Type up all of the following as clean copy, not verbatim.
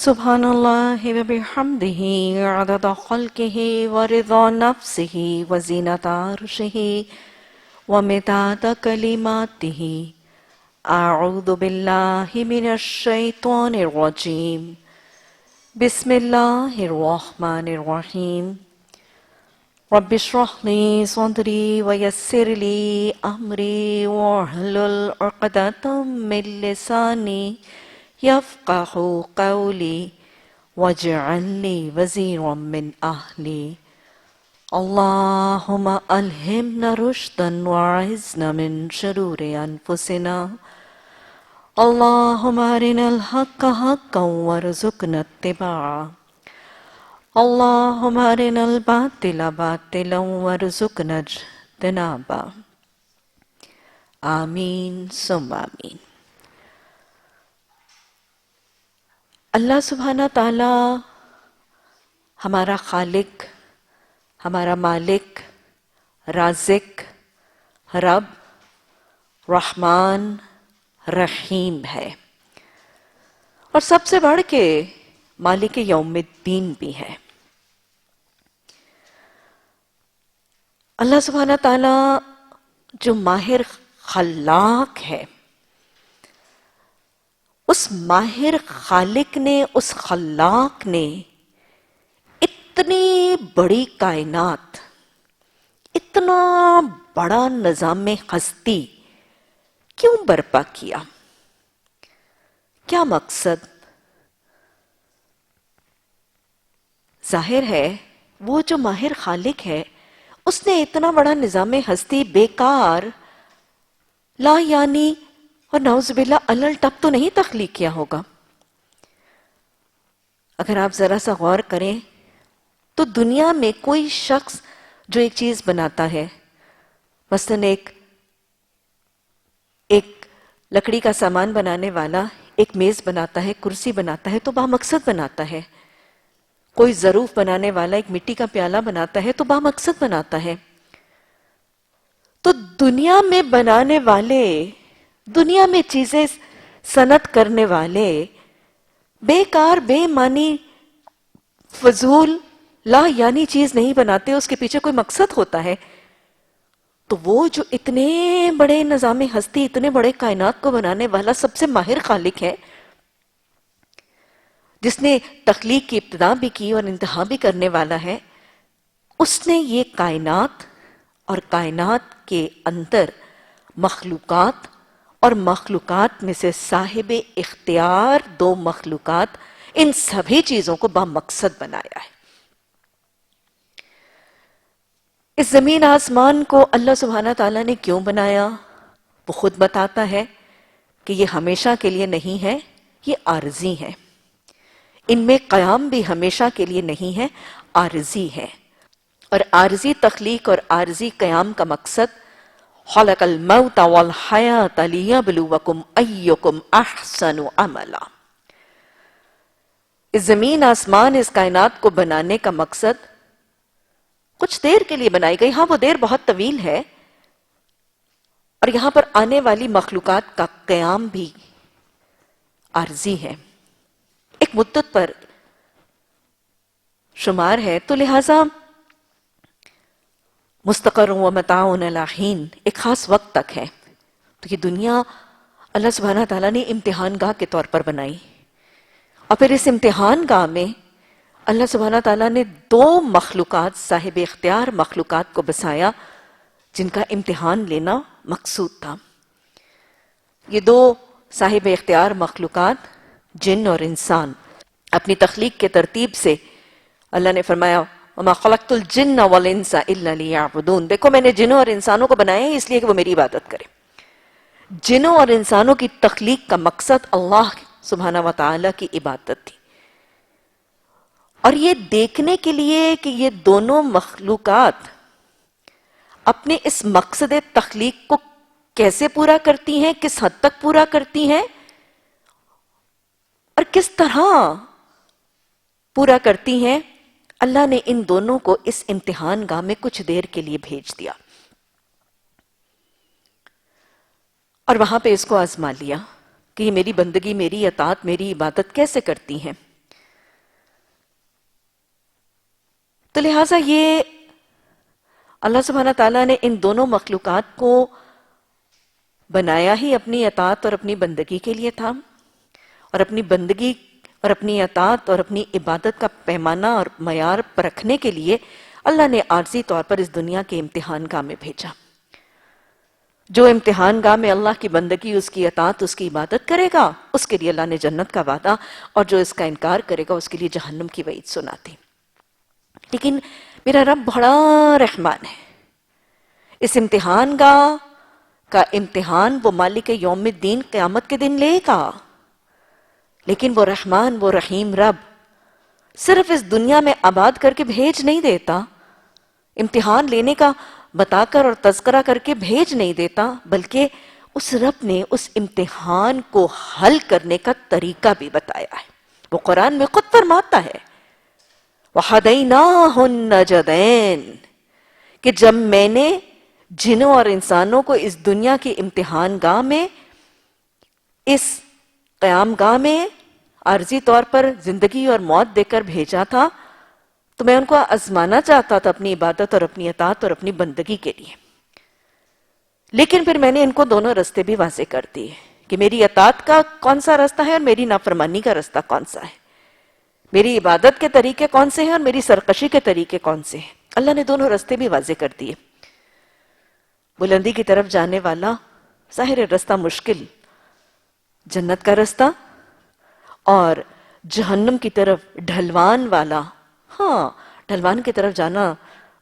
سبحان اللہ و بحمدہ عدد خلقہ ورضا نفسہ وزینت عرشہ ومداد کلماتہ اعوذ باللہ من الشیطان الرجیم بسم اللہ الرحمن الرحیم رب اشرح لی صدری ویسر لی امری واحلل عقدۃ من لسانی یفقہ قولی واجعل لی وزیرا من اہلی اللہم الہمنا رشدا واعذنا من شرور انفسنا اللہم ارنا الحق حقا وارزقنا اتباعہ اللہم ارنا الباطل باطلا وارزقنا اجتنابہ آمین ثم آمین۔ اللہ سبحانہ تعالی ہمارا خالق، ہمارا مالک، رازق، رب، رحمان، رحیم ہے، اور سب سے بڑھ کے مالک یوم الدین بھی ہے۔ اللہ سبحانہ تعالی جو ماہر خلاق ہے، اس ماہر خالق نے، اس خلاق نے اتنی بڑی کائنات، اتنا بڑا نظام ہستی کیوں برپا کیا؟ کیا مقصد؟ ظاہر ہے وہ جو ماہر خالق ہے اس نے اتنا بڑا نظام ہستی بیکار، لا یعنی اور نعوذ باللہ الل ٹپ تو نہیں تخلیق کیا ہوگا۔ اگر آپ ذرا سا غور کریں تو دنیا میں کوئی شخص جو ایک چیز بناتا ہے، مثلا ایک لکڑی کا سامان بنانے والا ایک میز بناتا ہے، کرسی بناتا ہے تو بامقصد بناتا ہے۔ کوئی ظروف بنانے والا ایک مٹی کا پیالہ بناتا ہے تو بامقصد بناتا ہے۔ تو دنیا میں بنانے والے، دنیا میں چیزیں صنعت کرنے والے بیکار، بے معنی، فضول، لا یعنی چیز نہیں بناتے، اس کے پیچھے کوئی مقصد ہوتا ہے۔ تو وہ جو اتنے بڑے نظام ہستی، اتنے بڑے کائنات کو بنانے والا سب سے ماہر خالق ہے، جس نے تخلیق کی ابتدا بھی کی اور انتہا بھی کرنے والا ہے، اس نے یہ کائنات اور کائنات کے اندر مخلوقات اور مخلوقات میں سے صاحب اختیار دو مخلوقات، ان سبھی چیزوں کو بامقصد بنایا ہے۔ اس زمین آسمان کو اللہ سبحانہ تعالیٰ نے کیوں بنایا؟ وہ خود بتاتا ہے کہ یہ ہمیشہ کے لیے نہیں ہے، یہ عارضی ہے۔ ان میں قیام بھی ہمیشہ کے لیے نہیں ہے، عارضی ہے۔ اور عارضی تخلیق اور عارضی قیام کا مقصد خلق الموت والحیات لیبلوکم ایکم احسن عملا۔ اس زمین آسمان، اس کائنات کو بنانے کا مقصد کچھ دیر کے لیے بنائی گئی، ہاں وہ دیر بہت طویل ہے، اور یہاں پر آنے والی مخلوقات کا قیام بھی عارضی ہے، ایک مدت پر شمار ہے، تو لہٰذا مستقر و متاع الی حین، ایک خاص وقت تک ہے۔ تو یہ دنیا اللہ سبحانہ تعالیٰ نے امتحان گاہ کے طور پر بنائی، اور پھر اس امتحان گاہ میں اللہ سبحانہ تعالیٰ نے دو مخلوقات، صاحب اختیار مخلوقات کو بسایا جن کا امتحان لینا مقصود تھا۔ یہ دو صاحب اختیار مخلوقات جن اور انسان، اپنی تخلیق کے ترتیب سے اللہ نے فرمایا وَمَا خَلَقْتُ الْجِنَّ وَالْإِنسَ إِلَّا لِيَعْبُدُونَ، دیکھو میں نے جنوں اور انسانوں کو بنایا ہے اس لیے کہ وہ میری عبادت کرے۔ جنوں اور انسانوں کی تخلیق کا مقصد اللہ سبحانہ وتعالی کی عبادت تھی، اور یہ دیکھنے کے لیے کہ یہ دونوں مخلوقات اپنے اس مقصد تخلیق کو کیسے پورا کرتی ہیں، کس حد تک پورا کرتی ہیں، اور کس طرح پورا کرتی ہیں، اللہ نے ان دونوں کو اس امتحان گاہ میں کچھ دیر کے لیے بھیج دیا، اور وہاں پہ اس کو آزما لیا کہ یہ میری بندگی، میری اطاعت، میری عبادت کیسے کرتی ہیں۔ تو لہٰذا یہ اللہ سبحانہ تعالیٰ نے ان دونوں مخلوقات کو بنایا ہی اپنی اطاعت اور اپنی بندگی کے لیے تھا، اور اپنی بندگی اور اپنی اطاعت اور اپنی عبادت کا پیمانہ اور معیار پرکھنے کے لیے اللہ نے عارضی طور پر اس دنیا کے امتحان گاہ میں بھیجا۔ جو امتحان گاہ میں اللہ کی بندگی، اس کی اطاعت، اس کی عبادت کرے گا، اس کے لیے اللہ نے جنت کا وعدہ، اور جو اس کا انکار کرے گا اس کے لیے جہنم کی وعید سناتی۔ لیکن میرا رب بڑا رحمان ہے، اس امتحان گاہ کا امتحان وہ مالک یوم الدین قیامت کے دن لے گا، لیکن وہ رحمان، وہ رحیم رب صرف اس دنیا میں آباد کر کے بھیج نہیں دیتا، امتحان لینے کا بتا کر اور تذکرہ کر کے بھیج نہیں دیتا، بلکہ اس رب نے اس امتحان کو حل کرنے کا طریقہ بھی بتایا ہے۔ وہ قرآن میں خود فرماتا ہے وَحَدَيْنَاهُ النَّجْدَيْنِ، کہ جب میں نے جنوں اور انسانوں کو اس دنیا کی امتحان گاہ میں، اس قیام گاہ میں عارضی طور پر زندگی اور موت دے کر بھیجا تھا، تو میں ان کو آزمانا چاہتا تھا اپنی عبادت اور اپنی اطاعت اور اپنی بندگی کے لیے، لیکن پھر میں نے ان کو دونوں رستے بھی واضح کر دیے کہ میری اطاعت کا کون سا رستہ ہے اور میری نافرمانی کا رستہ کون سا ہے، میری عبادت کے طریقے کون سے ہیں اور میری سرکشی کے طریقے کون سے ہیں۔ اللہ نے دونوں رستے بھی واضح کر دیے۔ بلندی کی طرف جانے والا ظاہر رستہ مشکل، جنت کا رستہ، اور جہنم کی طرف ڈھلوان والا، ہاں ڈھلوان کی طرف جانا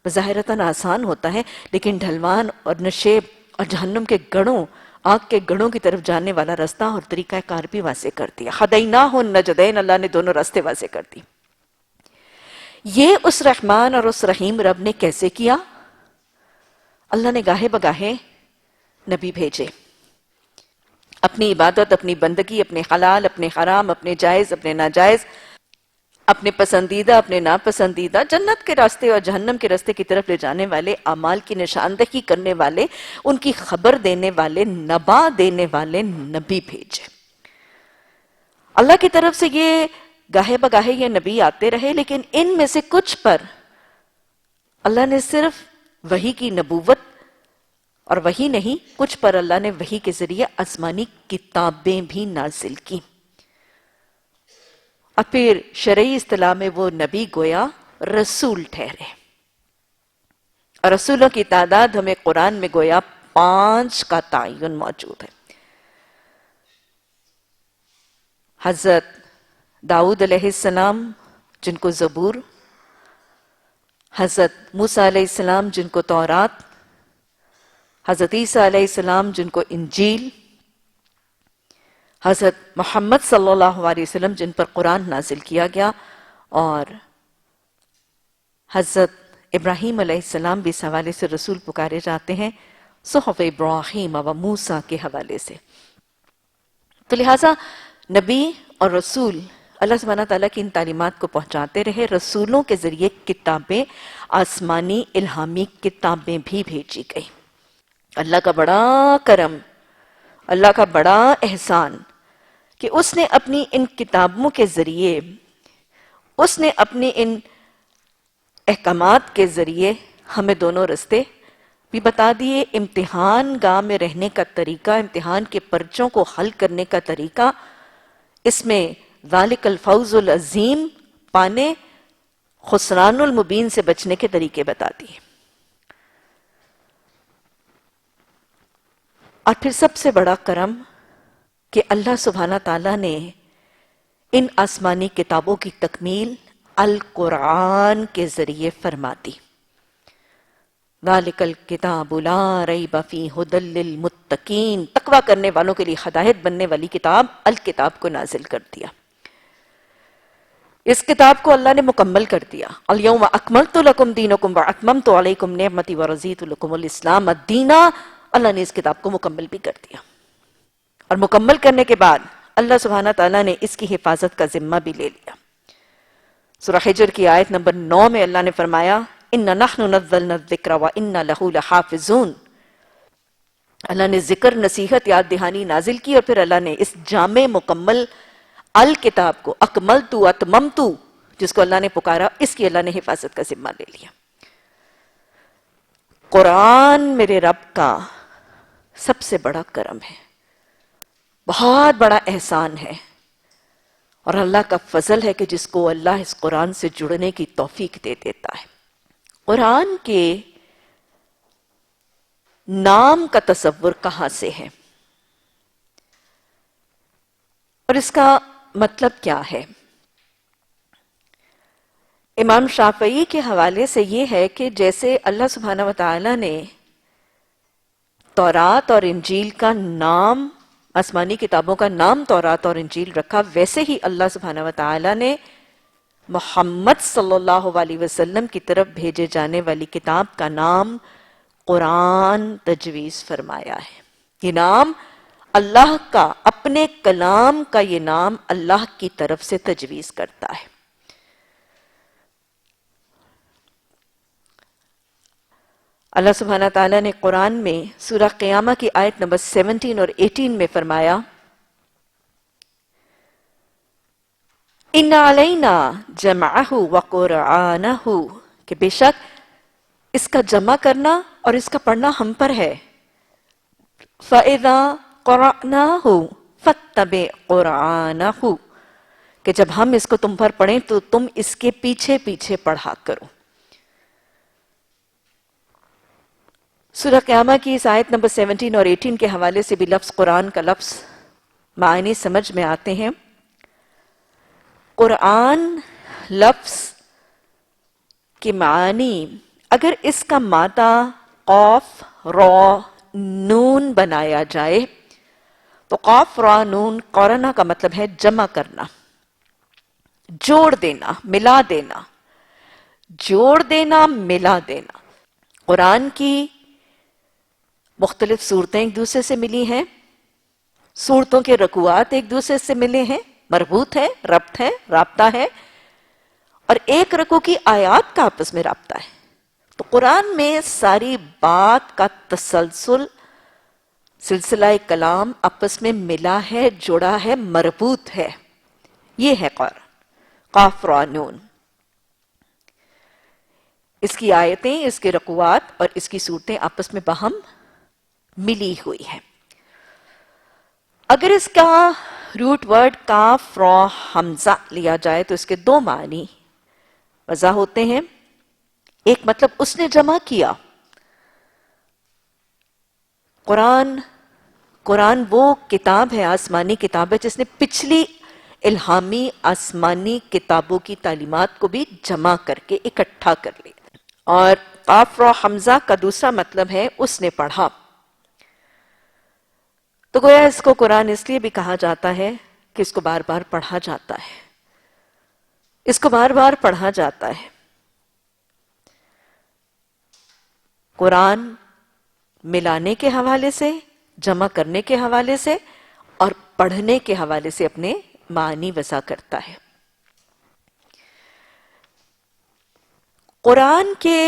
بظاہرتاً آسان ہوتا ہے، لیکن ڈھلوان اور نشیب اور جہنم کے گڑھوں، آگ کے گڑھوں کی طرف جانے والا رستہ اور طریقہ کار بھی واضح کر دیا۔ ہدیناہ النجدین، اللہ نے دونوں راستے واضح کر دی۔ یہ اس رحمان اور اس رحیم رب نے کیسے کیا؟ اللہ نے گاہے بگاہے نبی بھیجے، اپنی عبادت، اپنی بندگی، اپنے حلال، اپنے حرام، اپنے جائز، اپنے ناجائز، اپنے پسندیدہ، اپنے ناپسندیدہ، جنت کے راستے اور جہنم کے راستے کی طرف لے جانے والے اعمال کی نشاندہی کرنے والے، ان کی خبر دینے والے، نبا دینے والے نبی بھیجے۔ اللہ کی طرف سے یہ گاہے بگاہے یہ نبی آتے رہے، لیکن ان میں سے کچھ پر اللہ نے صرف وحی کی نبوت اور وحی نہیں، کچھ پر اللہ نے وحی کے ذریعے آسمانی کتابیں بھی نازل کی، اور پھر شرعی اصطلاح میں وہ نبی گویا رسول ٹھہرے، اور رسولوں کی تعداد ہمیں قرآن میں گویا 5 کا تعین موجود ہے۔ حضرت داؤد علیہ السلام جن کو زبور، حضرت موسیٰ علیہ السلام جن کو تورات، حضرت عیسیٰ علیہ السلام جن کو انجیل، حضرت محمد صلی اللہ علیہ وسلم جن پر قرآن نازل کیا گیا، اور حضرت ابراہیم علیہ السلام بھی اس حوالے سے رسول پکارے جاتے ہیں، صحف ابراہیم و موسیٰ کے حوالے سے۔ تو لہٰذا نبی اور رسول اللہ سبحانہ تعالیٰ کی ان تعلیمات کو پہنچاتے رہے، رسولوں کے ذریعے کتابیں، آسمانی الہامی کتابیں بھی بھیجی گئی۔ اللہ کا بڑا کرم، اللہ کا بڑا احسان کہ اس نے اپنی ان کتابوں کے ذریعے، اس نے اپنی ان احکامات کے ذریعے ہمیں دونوں رستے بھی بتا دیے، امتحان گاہ میں رہنے کا طریقہ، امتحان کے پرچوں کو حل کرنے کا طریقہ، اس میں ذالک الفوز العظیم پانے، خسران المبین سے بچنے کے طریقے بتا دیے۔ اور پھر سب سے بڑا کرم کہ اللہ سبحانہ تعالیٰ نے ان آسمانی کتابوں کی تکمیل القرآن کے ذریعے فرما دی۔ ذالک الکتاب لا ریب فیہ ھدی للمتقین، تقوی کرنے والوں کے لیے ہدایت بننے والی کتاب الکتاب کو نازل کر دیا۔ اس کتاب کو اللہ نے مکمل کر دیا۔ الیوم اکملت لکم دینکم واتممت علیکم نعمتی ورضیت لکم الاسلام دینا، اللہ نے اس کتاب کو مکمل بھی کر دیا، اور مکمل کرنے کے بعد اللہ سبحانہ تعالیٰ نے اس کی حفاظت کا ذمہ بھی لے لیا۔ سورہ حجر کی آیت نمبر 9 میں اللہ نے فرمایا اِنَّا نَحْنُ نَزَّلْنَا الذِّكْرَ وَإِنَّا لَهُ لَحَافِظُونَ۔ اللہ نے ذکر، نصیحت، یاد دہانی نازل کی، اور پھر اللہ نے اس جامع مکمل الکتاب کو اکملت اتممت جس کو اللہ نے پکارا اس کی اللہ نے حفاظت کا ذمہ لے لیا۔ قرآن میرے رب کا سب سے بڑا کرم ہے، بہت بڑا احسان ہے، اور اللہ کا فضل ہے کہ جس کو اللہ اس قرآن سے جڑنے کی توفیق دے دیتا ہے۔ قرآن کے نام کا تصور کہاں سے ہے اور اس کا مطلب کیا ہے؟ امام شافعی کے حوالے سے یہ ہے کہ جیسے اللہ سبحانہ وتعالی نے تورات اور انجیل کا نام، آسمانی کتابوں کا نام تورات اور انجیل رکھا، ویسے ہی اللہ سبحانہ وتعالی نے محمد صلی اللہ علیہ وسلم کی طرف بھیجے جانے والی کتاب کا نام قرآن تجویز فرمایا ہے۔ یہ نام اللہ کا، اپنے کلام کا یہ نام اللہ کی طرف سے تجویز کرتا ہے۔ اللہ سبحانہ تعالیٰ نے قرآن میں سورہ قیامہ کی آیت نمبر 17 اور 18 میں فرمایا، اِنَّ عَلَيْنَا جَمْعَهُ وَقُرْآنَهُ، کہ بے شک اس کا جمع کرنا اور اس کا پڑھنا ہم پر ہے۔ فَإِذَا قَرَأْنَاهُ فَاتَّبِعْ قُرْآنَهُ، کہ جب ہم اس کو تم پر پڑھیں تو تم اس کے پیچھے پیچھے پڑھا کرو۔ سورہ قیامہ کی اس آیت نمبر 17 اور 18 کے حوالے سے بھی لفظ قرآن کا لفظ معنی سمجھ میں آتے ہیں۔ قرآن لفظ کے معنی اگر اس کا مادہ قاف را نون بنایا جائے تو قاف را نون قرنہ کا مطلب ہے جمع کرنا، جوڑ دینا، ملا دینا، جوڑ دینا، ملا دینا۔ قرآن کی مختلف صورتیں ایک دوسرے سے ملی ہیں، صورتوں کے رکوعات ایک دوسرے سے ملے ہیں، مربوط ہے، ربط ہے، رابطہ ہے، اور ایک رکوع کی آیات کا آپس میں رابطہ ہے۔ تو قرآن میں ساری بات کا تسلسل، سلسلہ کلام آپس میں ملا ہے، جڑا ہے، مربوط ہے۔ یہ ہے قرآن، قاف را نون۔ اس کی آیتیں، اس کے رکوعات اور اس کی صورتیں آپس میں باہم ملی ہوئی ہے۔ اگر اس کا روٹ ورڈ کاف را حمزہ لیا جائے تو اس کے دو معنی وضع ہوتے ہیں۔ ایک مطلب اس نے جمع کیا۔ قرآن وہ کتاب ہے، آسمانی کتاب ہے، جس نے پچھلی الہامی آسمانی کتابوں کی تعلیمات کو بھی جمع کر کے اکٹھا کر لیا۔ اور قاف را حمزہ کا دوسرا مطلب ہے اس نے پڑھا۔ تو گویا اس کو قرآن اس لیے بھی کہا جاتا ہے کہ اس کو بار بار پڑھا جاتا ہے، اس کو بار بار پڑھا جاتا ہے۔ قرآن ملانے کے حوالے سے، جمع کرنے کے حوالے سے اور پڑھنے کے حوالے سے اپنے معنی وضع کرتا ہے۔ قرآن کے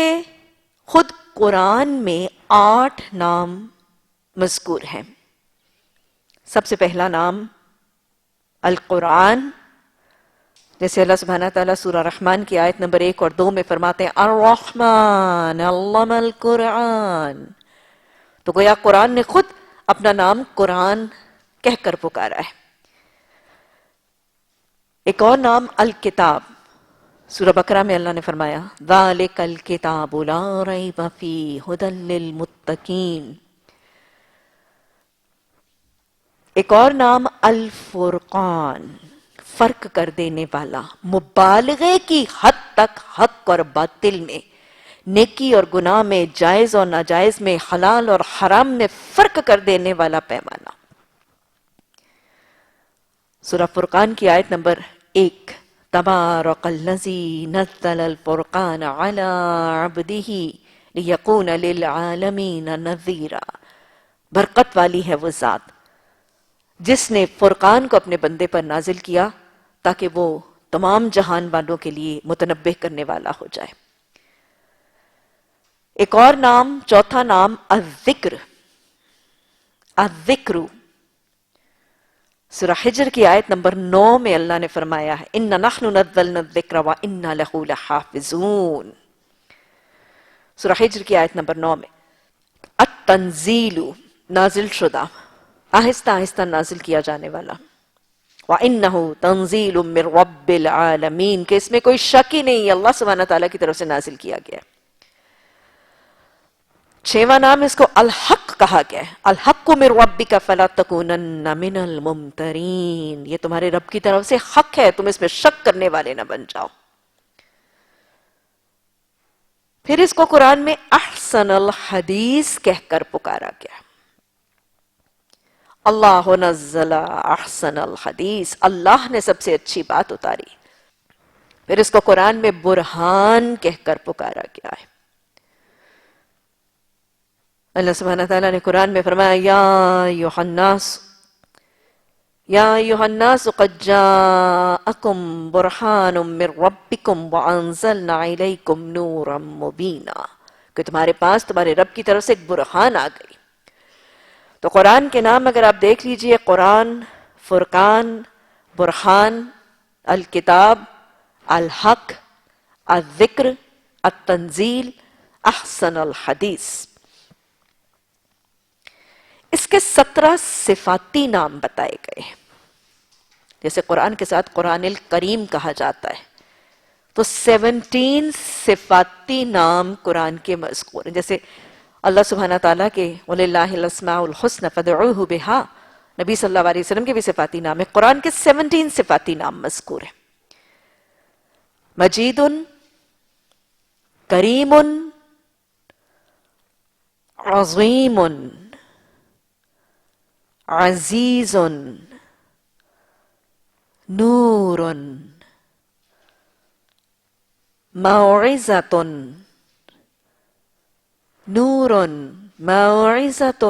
خود قرآن میں 8 نام مذکور ہیں۔ سب سے پہلا نام القرآن، جیسے اللہ سبحانہ تعالیٰ سورہ رحمان کی آیت نمبر 1 اور 2 میں فرماتے ہیں الرحمن علم القرآن۔ تو گویا قرآن نے خود اپنا نام قرآن کہہ کر پکارا ہے۔ ایک اور نام الکتاب، سورہ بقرہ میں اللہ نے فرمایا ذالک الکتاب لا ریب فیہ ھدی للمتقین۔ ایک اور نام الفرقان، فرق کر دینے والا، مبالغے کی حد تک حق اور باطل میں، نیکی اور گناہ میں، جائز اور ناجائز میں، حلال اور حرام میں فرق کر دینے والا پیمانہ۔ سورہ فرقان کی آیت نمبر 1، تبارک الذی نزل الفرقان علی عبدہ لیکون للعالمین نذیرا۔ برکت والی ہے وہ ذات جس نے فرقان کو اپنے بندے پر نازل کیا تاکہ وہ تمام جہان والوں کے لیے متنبہ کرنے والا ہو جائے۔ ایک اور نام، چوتھا نام الذکر، الذکر، سورہ حجر کی آیت نمبر 9 میں اللہ نے فرمایا ہے اِنَّا نَحْنُ نَزَّلْنَا الذِّكْرَ وَإِنَّا لَهُ لَحَافِظُونَ. سورہ حجر کی آیت نمبر 9 میں التنزیل نازل شدہ، آہستہ آہستہ نازل کیا جانے والا، وَإِنَّهُ تَنزِيلٌ مِّن رَبِّ الْعَالَمِينَ کہ اس میں کوئی شک ہی نہیں، اللہ سبحانہ تعالیٰ کی طرف سے نازل کیا گیا. 6واں نام اس کو الحق کہا گیا ہے، الحق من ربک فلا تکونن من الممترین، یہ تمہارے رب کی طرف سے حق ہے، تم اس میں شک کرنے والے نہ بن جاؤ. پھر اس کو قرآن میں احسن الحدیث کہہ کر پکارا گیا. اللہ نزل احسن الحدیث، اللہ نے سب سے اچھی بات اتاری. پھر اس کو قرآن میں برہان کہہ کر پکارا گیا ہے. اللہ سبحانہ تعالیٰ نے قرآن میں فرمایا یا ایھا الناس قد جاءکم برہان من ربکم وانزلنا الیکم نورا مبینا، کہ تمہارے پاس تمہارے رب کی طرف سے ایک برہان آ گئی. تو قرآن کے نام اگر آپ دیکھ لیجئے، قرآن، فرقان، برہان، الکتاب، الحق، الذکر، التنزیل، احسن الحدیث. اس کے 17 صفاتی نام بتائے گئے. جیسے قرآن کے ساتھ قرآن الکریم کہا جاتا ہے، تو 17 صفاتی نام قرآن کے مذکور ہیں. جیسے اللہ سبحانہ تعالیٰ کے وَلِلَّهِ الْأَسْمَاءُ الْحُسْنَى فَادْعُوهُ بِهَا، نبی صلی اللہ علیہ وسلم کے بھی صفاتی نام ہے. قرآن کے 17 صفاتی نام مذکور ہیں. مجید، کریم، عظیم، عزیز، نور، موعظۃ، نور، موعظۃ،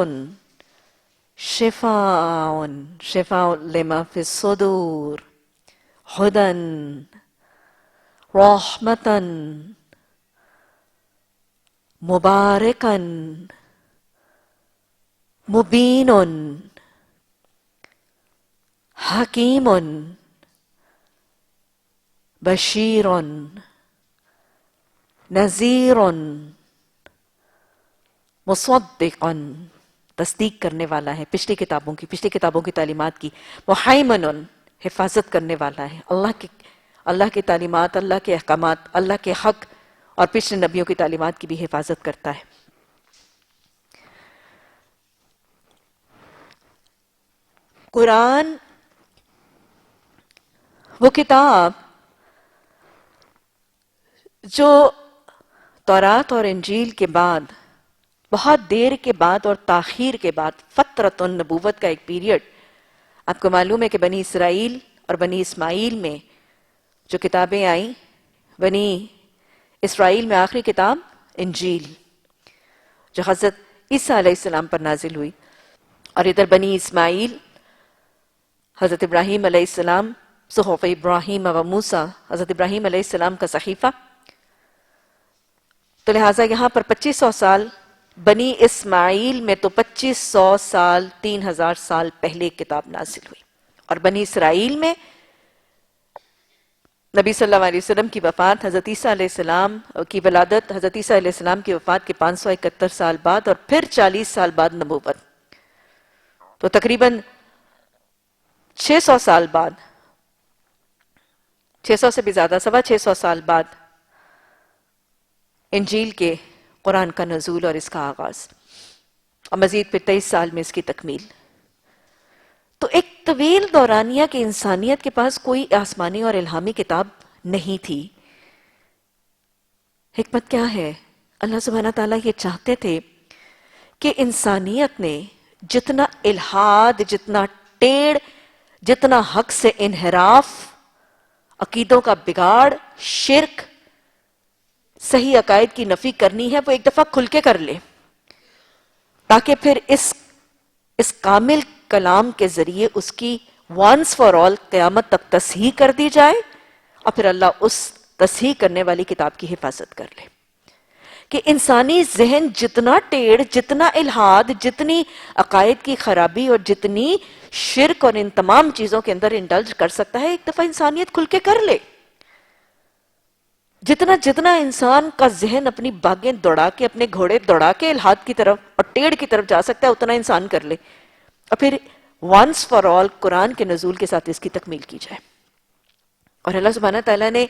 شفاء، شفاء لما فی الصدور، ہدی، رحمۃ، مبارکا، مبین، حکیم، بشیر، نذیر، مصدق، تصدیق کرنے والا ہے پچھلی کتابوں کی تعلیمات کی. محیمن، حفاظت کرنے والا ہے، اللہ کی تعلیمات، اللہ کے احکامات، اللہ کے حق اور پچھلے نبیوں کی تعلیمات کی بھی حفاظت کرتا ہے. قرآن وہ کتاب جو تورات اور انجیل کے بعد، بہت دیر کے بعد اور تاخیر کے بعد، فترۃ النبوت کا ایک پیریڈ، آپ کو معلوم ہے کہ بنی اسرائیل اور بنی اسماعیل میں جو کتابیں آئیں، بنی اسرائیل میں آخری کتاب انجیل جو حضرت عیسیٰ علیہ السلام پر نازل ہوئی، اور ادھر بنی اسماعیل حضرت ابراہیم علیہ السلام، صحف ابراہیم و موسیٰ، حضرت ابراہیم علیہ السلام کا صحیفہ. تو لہٰذا یہاں پر 2500 سال، بنی اسماعیل میں تو 2500 سال، 3000 سال پہلے کتاب نازل ہوئی. اور بنی اسرائیل میں نبی صلی اللہ علیہ وسلم کی وفات، حضرت عیسیٰ علیہ السلام کی ولادت، حضرت عیسیٰ علیہ السلام کی وفات کے 571 سال بعد، اور پھر 40 سال بعد نبوت. تو تقریباً 600 سال بعد، 600 سے بھی زیادہ، 650 سال بعد انجیل کے قرآن کا نزول اور اس کا آغاز، اور مزید پھر 23 سال میں اس کی تکمیل. تو ایک طویل دورانیہ کہ انسانیت کے پاس کوئی آسمانی اور الہامی کتاب نہیں تھی. حکمت کیا ہے؟ اللہ سبحانہ تعالیٰ یہ چاہتے تھے کہ انسانیت نے جتنا الحاد، جتنا ٹیڑھ، جتنا حق سے انحراف، عقیدوں کا بگاڑ، شرک، صحیح عقائد کی نفی کرنی ہے، وہ ایک دفعہ کھل کے کر لے، تاکہ پھر اس کامل کلام کے ذریعے اس کی وانس فار آل قیامت تک تصحیح کر دی جائے، اور پھر اللہ اس تصحیح کرنے والی کتاب کی حفاظت کر لے. کہ انسانی ذہن جتنا ٹیڑھ، جتنا الحاد، جتنی عقائد کی خرابی اور جتنی شرک اور ان تمام چیزوں کے اندر انڈلج کر سکتا ہے، ایک دفعہ انسانیت کھل کے کر لے. جتنا جتنا انسان کا ذہن اپنی باگیں دوڑا کے، اپنے گھوڑے دوڑا کے الحاد کی طرف اور ٹیڑھ کی طرف جا سکتا ہے، اتنا انسان کر لے، اور پھر once for all قرآن کے نزول کے ساتھ اس کی تکمیل کی جائے. اور اللہ سبحانہ تعالیٰ نے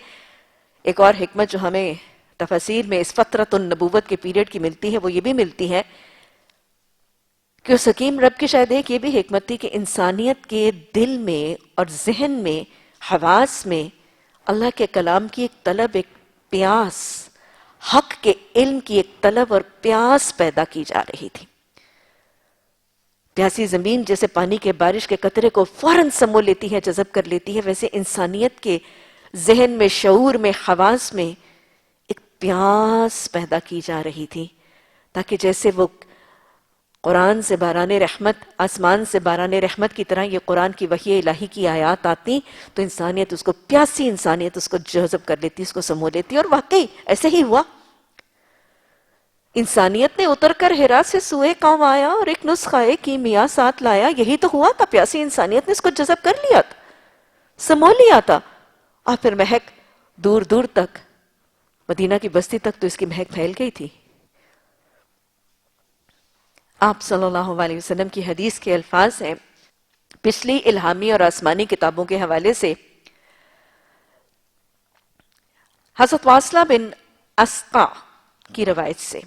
ایک اور حکمت جو ہمیں تفاسیر میں اس فترۃ النبوت کے پیریڈ کی ملتی ہے، وہ یہ بھی ملتی ہے کہ اس حکیم رب کی شاید ایک یہ بھی حکمت تھی کہ انسانیت کے دل میں اور ذہن میں، حواس میں اللہ کے کلام کی ایک طلب، ایک پیاس، حق کے علم کی ایک طلب اور پیاس پیدا کی جا رہی تھی. پیاسی زمین جیسے پانی کے بارش کے قطرے کو فوراً سمو لیتی ہے، جذب کر لیتی ہے، ویسے انسانیت کے ذہن میں، شعور میں، حواس میں ایک پیاس پیدا کی جا رہی تھی، تاکہ جیسے وہ قرآن سے باران رحمت، آسمان سے باران رحمت کی طرح یہ قرآن کی وحی الہی کی آیات آتی تو انسانیت اس کو، پیاسی انسانیت اس کو جذب کر لیتی، اس کو سمو لیتی. اور واقعی ایسے ہی ہوا. انسانیت نے اتر کر ہرا سے سوئے قوم آیا اور ایک نسخہ کیمیا ساتھ لایا. یہی تو ہوا تھا، پیاسی انسانیت نے اس کو جذب کر لیا تھا، سمو لیا تھا. اور پھر مہک دور دور تک، مدینہ کی بستی تک تو اس کی مہک پھیل گئی تھی. آپ صلی اللہ علیہ وسلم کی حدیث کے الفاظ ہیں پچھلی الہامی اور آسمانی کتابوں کے حوالے سے. حضرت واصلہ بن اسقا کی روایت سے،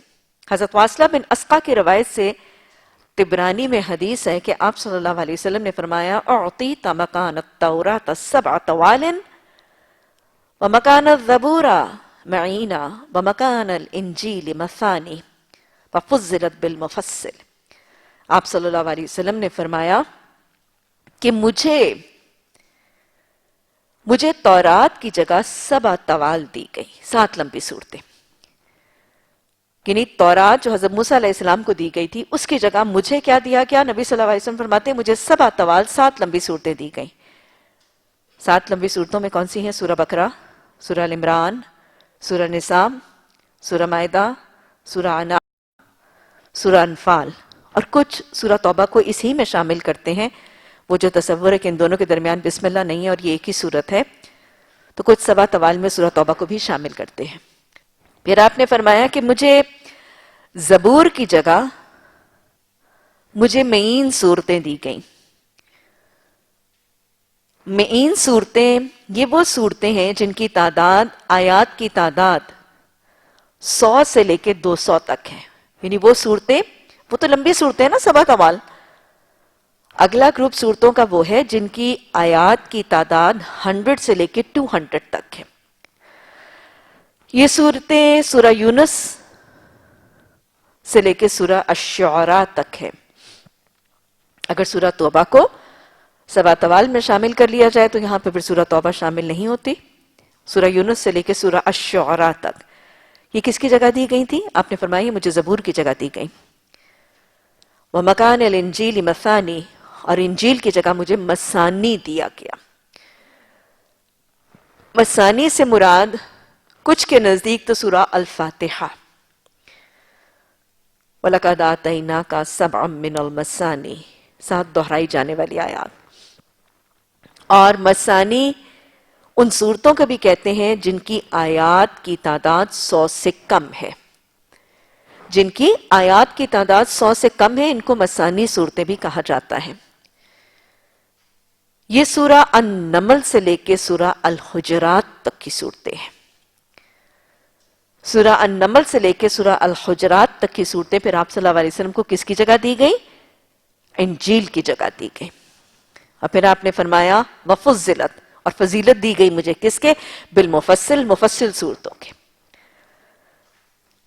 حضرت واصلہ بن اسقا کی روایت سے طبرانی میں حدیث ہے کہ آپ صلی اللہ علیہ وسلم نے فرمایا: اعطیت مکان التوراۃ 7 طوال ومکان الزبور معینا ومکان الانجیل مثانی وفضلت بالمفصل. آپ صلی اللہ علیہ وسلم نے فرمایا کہ مجھے تورات کی جگہ 7 طوال دی گئی، 7 لمبی صورتیں. یعنی تورات جو حضرت موسیٰ علیہ السلام کو دی گئی تھی، اس کی جگہ مجھے کیا دیا گیا؟ نبی صلی اللہ علیہ وسلم فرماتے ہیں مجھے 7 طوال، 7 لمبی صورتیں دی گئیں. 7 لمبی صورتوں میں کون سی ہیں؟ سورہ بقرہ، سورہ ال عمران، سورہ نساء، سورہ مائدہ، سورہ انعام، سورہ انفال، اور کچھ سورہ توبہ کو اسی میں شامل کرتے ہیں. وہ جو تصور ہے کہ ان دونوں کے درمیان بسم اللہ نہیں ہے اور یہ ایک ہی صورت ہے، تو کچھ 7 طوال میں سورہ توبہ کو بھی شامل کرتے ہیں. پھر آپ نے فرمایا کہ مجھے زبور کی جگہ مجھے معین صورتیں دی گئیں. معین صورتیں یہ وہ صورتیں ہیں جن کی تعداد، آیات کی تعداد 100 سے لے کے 200 تک ہے. یعنی وہ صورتیں، وہ تو لمبی صورتیں ہیں نا 7 طوال. اگلا گروپ صورتوں کا وہ ہے جن کی آیات کی تعداد 100 سے لے کے 200 تک ہے. یہ صورتیں سورہ یونس سے لے کے سورہ الشعراء تک ہے. اگر سورہ توبہ کو 7 طوال میں شامل کر لیا جائے تو یہاں پہ پھر سورہ توبہ شامل نہیں ہوتی. سورہ یونس سے لے کے سورہ الشعراء تک یہ کس کی جگہ دی گئی تھی؟ آپ نے فرمایا مجھے زبور کی جگہ دی گئی. وَمَكَانَ الْإِنْجِيلِ مَثَانِي، اور انجیل کی جگہ مجھے مثانی دیا گیا. مثانی سے مراد کچھ کے نزدیک تو سورہ الفاتحہ، وَلَقَدْ آتَيْنَاكَ سَبْعًا مِّنَ الْمَثَانِي، 7 دہرائی جانے والی آیات. اور مثانی ان صورتوں کو بھی کہتے ہیں جن کی آیات کی تعداد 100 سے کم ہے. جن کی آیات کی تعداد 100 سے کم ہے ان کو مثانی صورتیں بھی کہا جاتا ہے. یہ سورہ النمل سے لے کے سورہ الحجرات تک کی صورتیں ہیں. سورہ النمل سے لے کے سورہ الحجرات تک کی صورتیں پھر آپ صلی اللہ علیہ وسلم کو کس کی جگہ دی گئی؟ انجیل کی جگہ دی گئی. اور پھر آپ نے فرمایا وفضلت، اور فضیلت دی گئی مجھے کس کے؟ بالمفصل، مفصل صورتوں کے.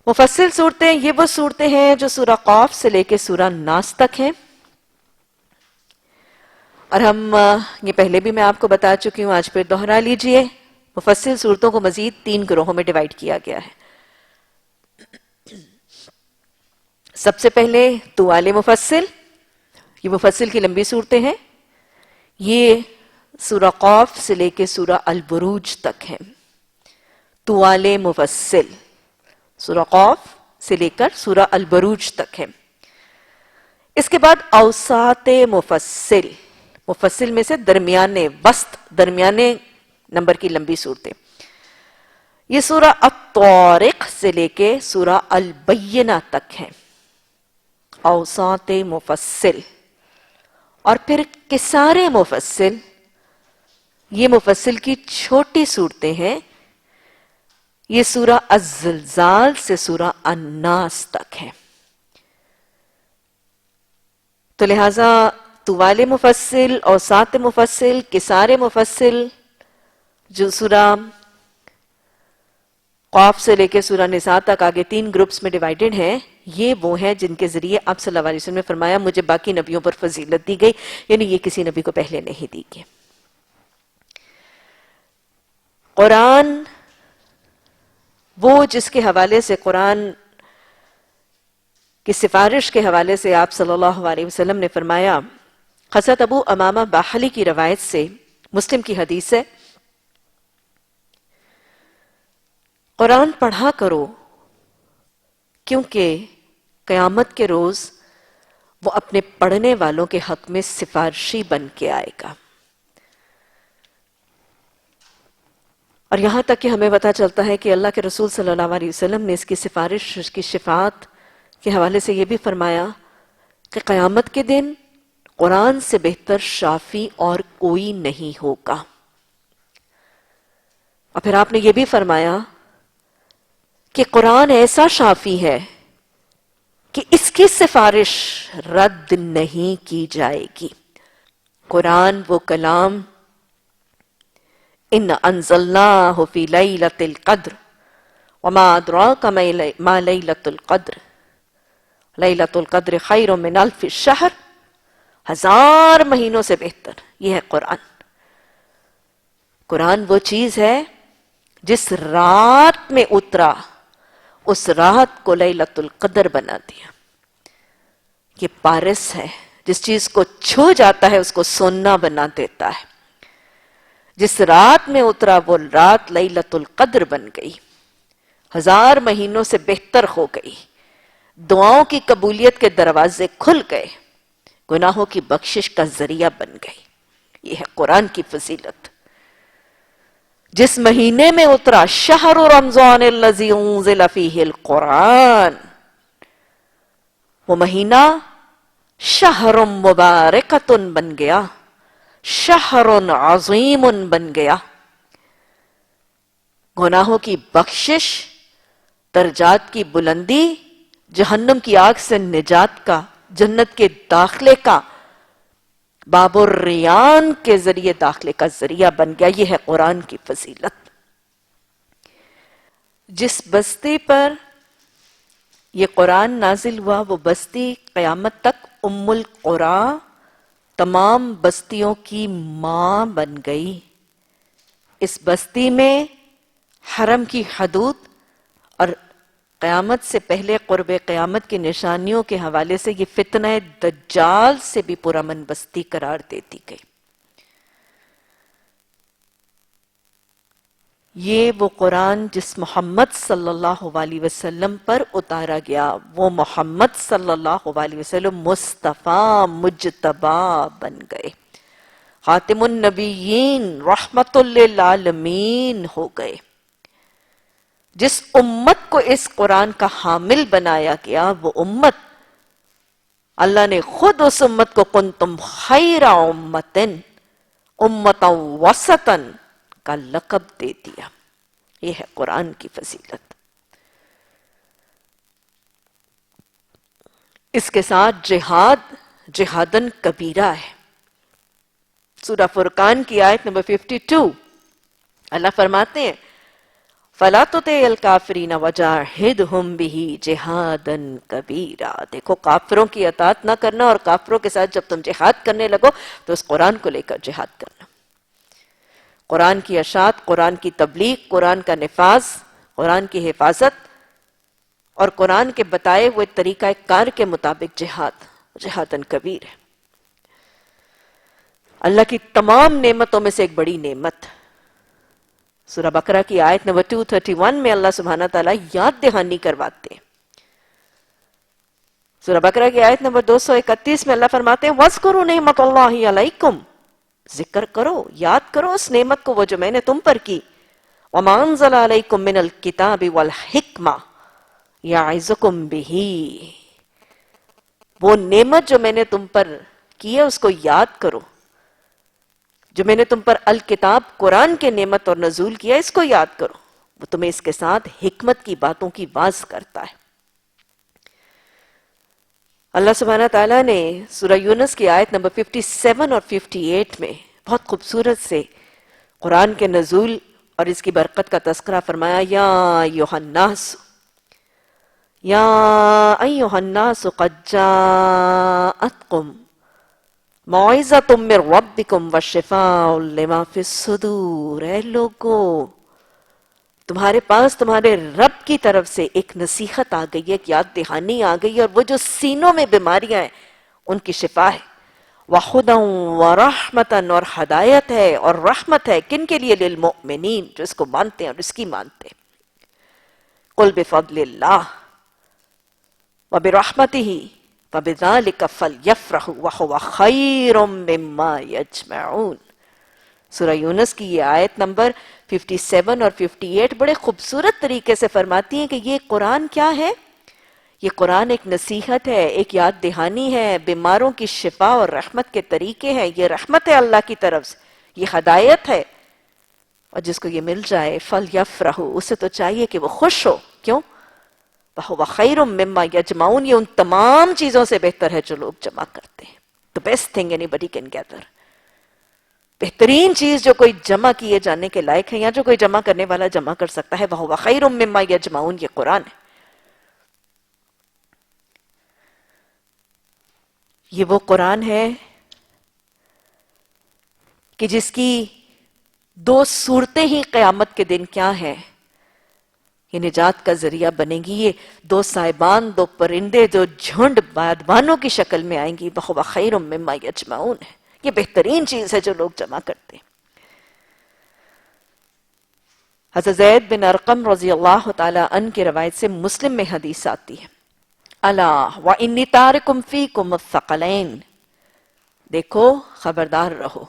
مفصل صورتیں یہ وہ صورتیں ہیں جو سورہ قاف سے لے کے سورہ ناس تک ہیں. اور ہم یہ پہلے بھی میں آپ کو بتا چکی ہوں، آج پھر دوہرا لیجئے. مفصل صورتوں کو مزید 3 گروہوں میں ڈیوائیڈ کیا گیا ہے. سب سے پہلے طوال مفصل، یہ مفصل کی لمبی صورتیں ہیں. یہ سورہ قاف سے لے کے سورہ البروج تک ہیں. طوال مفصل، سورہ قاف سے لے کر سورہ البروج تک ہے۔ اس کے بعد اوساط مفصل، مفصل میں سے درمیانے، وسط، درمیانے نمبر کی لمبی صورتیں، یہ سورہ الطارق سے لے کے سورہ البینہ تک ہے، اوساط مفصل۔ اور پھر قصار مفصل، یہ مفصل کی چھوٹی صورتیں ہیں، یہ سورہ الزلزال سے سورہ الناس تک ہے۔ تو لہٰذا طوال مفصل، اوساط مفصل، قصار مفصل، جو سورہ قاف سے لے کے سورہ نساء تک آگے 3 گروپس میں ڈیوائیڈڈ ہیں، یہ وہ ہیں جن کے ذریعے آپ صلی اللہ علیہ وسلم نے فرمایا مجھے باقی نبیوں پر فضیلت دی گئی، یعنی یہ کسی نبی کو پہلے نہیں دی گئی۔ قرآن وہ جس کے حوالے سے، قرآن کی سفارش کے حوالے سے آپ صلی اللہ علیہ وسلم نے فرمایا، حضرت ابو امامہ باہلی کی روایت سے، مسلم کی حدیث ہے، قرآن پڑھا کرو کیونکہ قیامت کے روز وہ اپنے پڑھنے والوں کے حق میں سفارشی بن کے آئے گا۔ اور یہاں تک کہ ہمیں پتہ چلتا ہے کہ اللہ کے رسول صلی اللہ علیہ وسلم نے اس کی سفارش، اس کی شفاعت کے حوالے سے یہ بھی فرمایا کہ قیامت کے دن قرآن سے بہتر شافی اور کوئی نہیں ہوگا۔ اور پھر آپ نے یہ بھی فرمایا کہ قرآن ایسا شافی ہے کہ اس کی سفارش رد نہیں کی جائے گی۔ قرآن وہ کلام، ان انزلناہ فی لیلۃ القدر وما ادراک ما لیلۃ القدر لیلۃ القدر خیر من الف شہر، 1000 مہینوں سے بہتر، یہ ہے قرآن۔ قرآن وہ چیز ہے جس رات میں اترا، اس رات کو لیلۃ القدر بنا دیا۔ یہ پارس ہے، جس چیز کو چھو جاتا ہے اس کو سونا بنا دیتا ہے۔ جس رات میں اترا وہ رات لیلۃ القدر بن گئی، 1000 مہینوں سے بہتر ہو گئی، دعاؤں کی قبولیت کے دروازے کھل گئے، گناہوں کی بخشش کا ذریعہ بن گئی۔ یہ ہے قرآن کی فضیلت۔ جس مہینے میں اترا، شہر رمضان الذی انزل فیہ القرآن، وہ مہینہ شہر مبارکۃ بن گیا، شہر عظیم بن گیا۔ گناہوں کی بخشش، درجات کی بلندی، جہنم کی آگ سے نجات کا، جنت کے داخلے کا، باب الریان کے ذریعے داخلے کا ذریعہ بن گیا۔ یہ ہے قرآن کی فضیلت۔ جس بستی پر یہ قرآن نازل ہوا وہ بستی قیامت تک ام القریٰ، تمام بستیوں کی ماں بن گئی۔ اس بستی میں حرم کی حدود اور قیامت سے پہلے قرب قیامت کی نشانیوں کے حوالے سے یہ فتنہ دجال سے بھی پرامن بستی قرار دیتی گئی۔ یہ وہ قرآن جس محمد صلی اللہ علیہ وسلم پر اتارا گیا، وہ محمد صلی اللہ علیہ وسلم مصطفیٰ مجتبیٰ بن گئے، خاتم النبیین، رحمت للعالمین ہو گئے۔ جس امت کو اس قرآن کا حامل بنایا گیا وہ امت، اللہ نے خود اس امت کو کنتم خیر امۃ، امۃ وسطا کا لقب دے دیا۔ یہ ہے قرآن کی فضیلت۔ اس کے ساتھ جہاد، جہادن کبیرہ ہے۔ سورہ فرقان کی آیت نمبر 52 اللہ فرماتے ہیں فَلَا تُطِعِ الْكَافِرِينَ وَجَاهِدْهُمْ بِهِ جِهَادًا كَبِيرًا۔ دیکھو کافروں کی اطاعت نہ کرنا، اور کافروں کے ساتھ جب تم جہاد کرنے لگو تو اس قرآن کو لے کر جہاد کرنا۔ قرآن کی اشاعت، قرآن کی تبلیغ، قرآن کا نفاذ، قرآن کی حفاظت اور قرآن کے بتائے ہوئے طریقہ کار کے مطابق جہاد، جہادن کبیر ہے۔ اللہ کی تمام نعمتوں میں سے ایک بڑی نعمت، سورہ بقرہ کی آیت نمبر 231 میں اللہ سبحانہ تعالیٰ یاد دہانی کرواتے ہیں سورہ بقرہ کی آیت نمبر 231 میں اللہ فرماتے ہیں وَاذْكُرُوا نِعْمَتَ اللَّهِ عَلَيْكُمْ، ذکر کرو، یاد کرو اس نعمت کو وہ جو میں نے تم پر کی. وَمَا أَنزَلَ عَلَيْكُم مِّنَ الْكِتَابِ وَالْحِكْمَةِ يَعِظُكُم بِهِ، وہ نعمت جو میں نے تم پر کی ہے اس کو یاد کرو، جو میں نے تم پر الکتاب قرآن کے نعمت اور نزول کیا اس کو یاد کرو، وہ تمہیں اس کے ساتھ حکمت کی باتوں کی واعظ کرتا ہے. اللہ سبحانہ تعالیٰ نے سورہ یونس کی آیت نمبر 57 اور 58 میں بہت خوبصورت سے قرآن کے نزول اور اس کی برکت کا تذکرہ فرمایا. یا ایھا الناس قد جاءتکم موعظۃ من ربکم وشفاء لما فی الصدور، اے لوگو تمہارے پاس تمہارے رب کی طرف سے ایک نصیحت آ گئی ہے، ایک یاد دہانی آ گئی ہے، اور وہ جو سینوں میں بیماریاں ہیں ان کی شفا ہے. وَخُدًا وَرَحْمَةً، اور ہدایت ہے اور رحمت ہے کن کے لیے؟ للمؤمنین، جو اس کو مانتے ہیں اور اس کی مانتے ہیں. قُلْ بِفَضْلِ اللَّهِ وَبِرَحْمَتِهِ فَبِذَلِكَ فَلْيَفْرَحُوا وَهُوَ خَيْرٌ مِّمَّا يَجْمَعُونَ. سورہ یونس کی یہ آیت نمبر 57 اور 58 بڑے خوبصورت طریقے سے فرماتی ہیں کہ یہ قرآن کیا ہے؟ یہ قرآن ایک نصیحت ہے، ایک یاد دہانی ہے، بیماروں کی شفا اور رحمت کے طریقے ہیں. یہ رحمت ہے اللہ کی طرف سے، یہ ہدایت ہے، اور جس کو یہ مل جائے فَلْيَفْرَحُوا، اسے تو چاہیے کہ وہ خوش ہو. کیوں؟ وَهُوَ خَيْرٌ مِّمَّا يَجْمَعُونَ، یہ ان تمام چیزوں سے بہتر ہے جو لوگ جمع کرتے ہیں. The best thing anybody can gather، بہترین چیز جو کوئی جمع کیے جانے کے لائق ہے یا جو کوئی جمع کرنے والا جمع کر سکتا ہے، وَهُوَ خَيْرٌ مِّمَّا يَجْمَعُونَ، یہ قرآن ہے. یہ وہ قرآن ہے کہ جس کی دو صورتیں ہی قیامت کے دن کیا ہیں، یہ نجات کا ذریعہ بنے گی. یہ دو صاحبان، دو پرندے جو جھنڈ بادبانوں کی شکل میں آئیں گی، وَهُوَ خَيْرٌ مِّمَّا يَجْمَعُونَ ہے. یہ بہترین چیز ہے جو لوگ جمع کرتے ہیں. حضرت زید بن ارقم رضی اللہ تعالی عنہ کی روایت سے مسلم میں حدیث آتی ہے، الا وانی تارکم فیکم الثقلین، دیکھو خبردار رہو،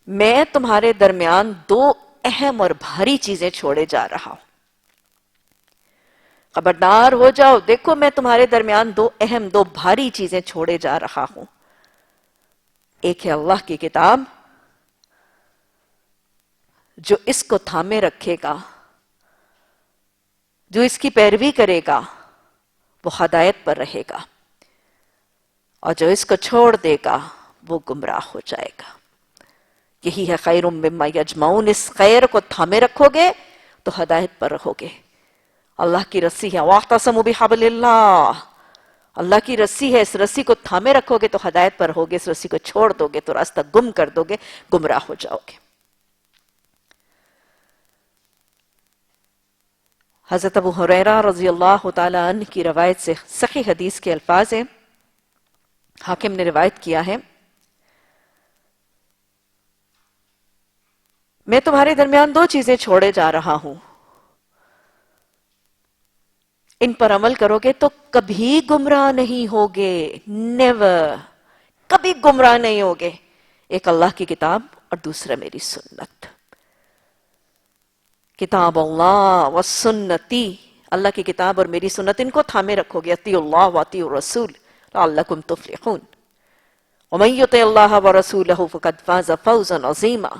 میں تمہارے درمیان دو اہم اور بھاری چیزیں چھوڑے جا رہا ہوں. خبردار ہو جاؤ، دیکھو میں تمہارے درمیان دو اہم، دو بھاری چیزیں چھوڑے جا رہا ہوں. ایک ہے اللہ کی کتاب، جو اس کو تھامے رکھے گا، جو اس کی پیروی کرے گا وہ ہدایت پر رہے گا، اور جو اس کو چھوڑ دے گا وہ گمراہ ہو جائے گا. یہی ہے خیر مما یجمعون، اس خیر کو تھامے رکھو گے تو ہدایت پر رہو گے. اللہ کی رسی ہے، واعتصموا بحبل اللہ، اللہ کی رسی ہے، اس رسی کو تھامے رکھو گے تو ہدایت پر ہوگے، اس رسی کو چھوڑ دو گے تو راستہ گم کر دو گے، گمراہ ہو جاؤ گے. حضرت ابو ہریرہ رضی اللہ تعالی عنہ کی روایت سے صحیح حدیث کے الفاظ ہیں، حاکم نے روایت کیا ہے، میں تمہارے درمیان دو چیزیں چھوڑے جا رہا ہوں، ان پر عمل کرو گے تو کبھی گمراہ نہیں ہوگے، نیور، کبھی گمراہ نہیں ہوگے. ایک اللہ کی کتاب اور دوسرا میری سنت. کتاب اللہ و سنتی، اللہ کی کتاب اور میری سنت، ان کو تھامے رکھو گے. اطیعوا اللہ و اطیعوا الرسول لعلکم تفلحون. ومن یطع اللہ ورسولہ فقد فاز فوزا عظیما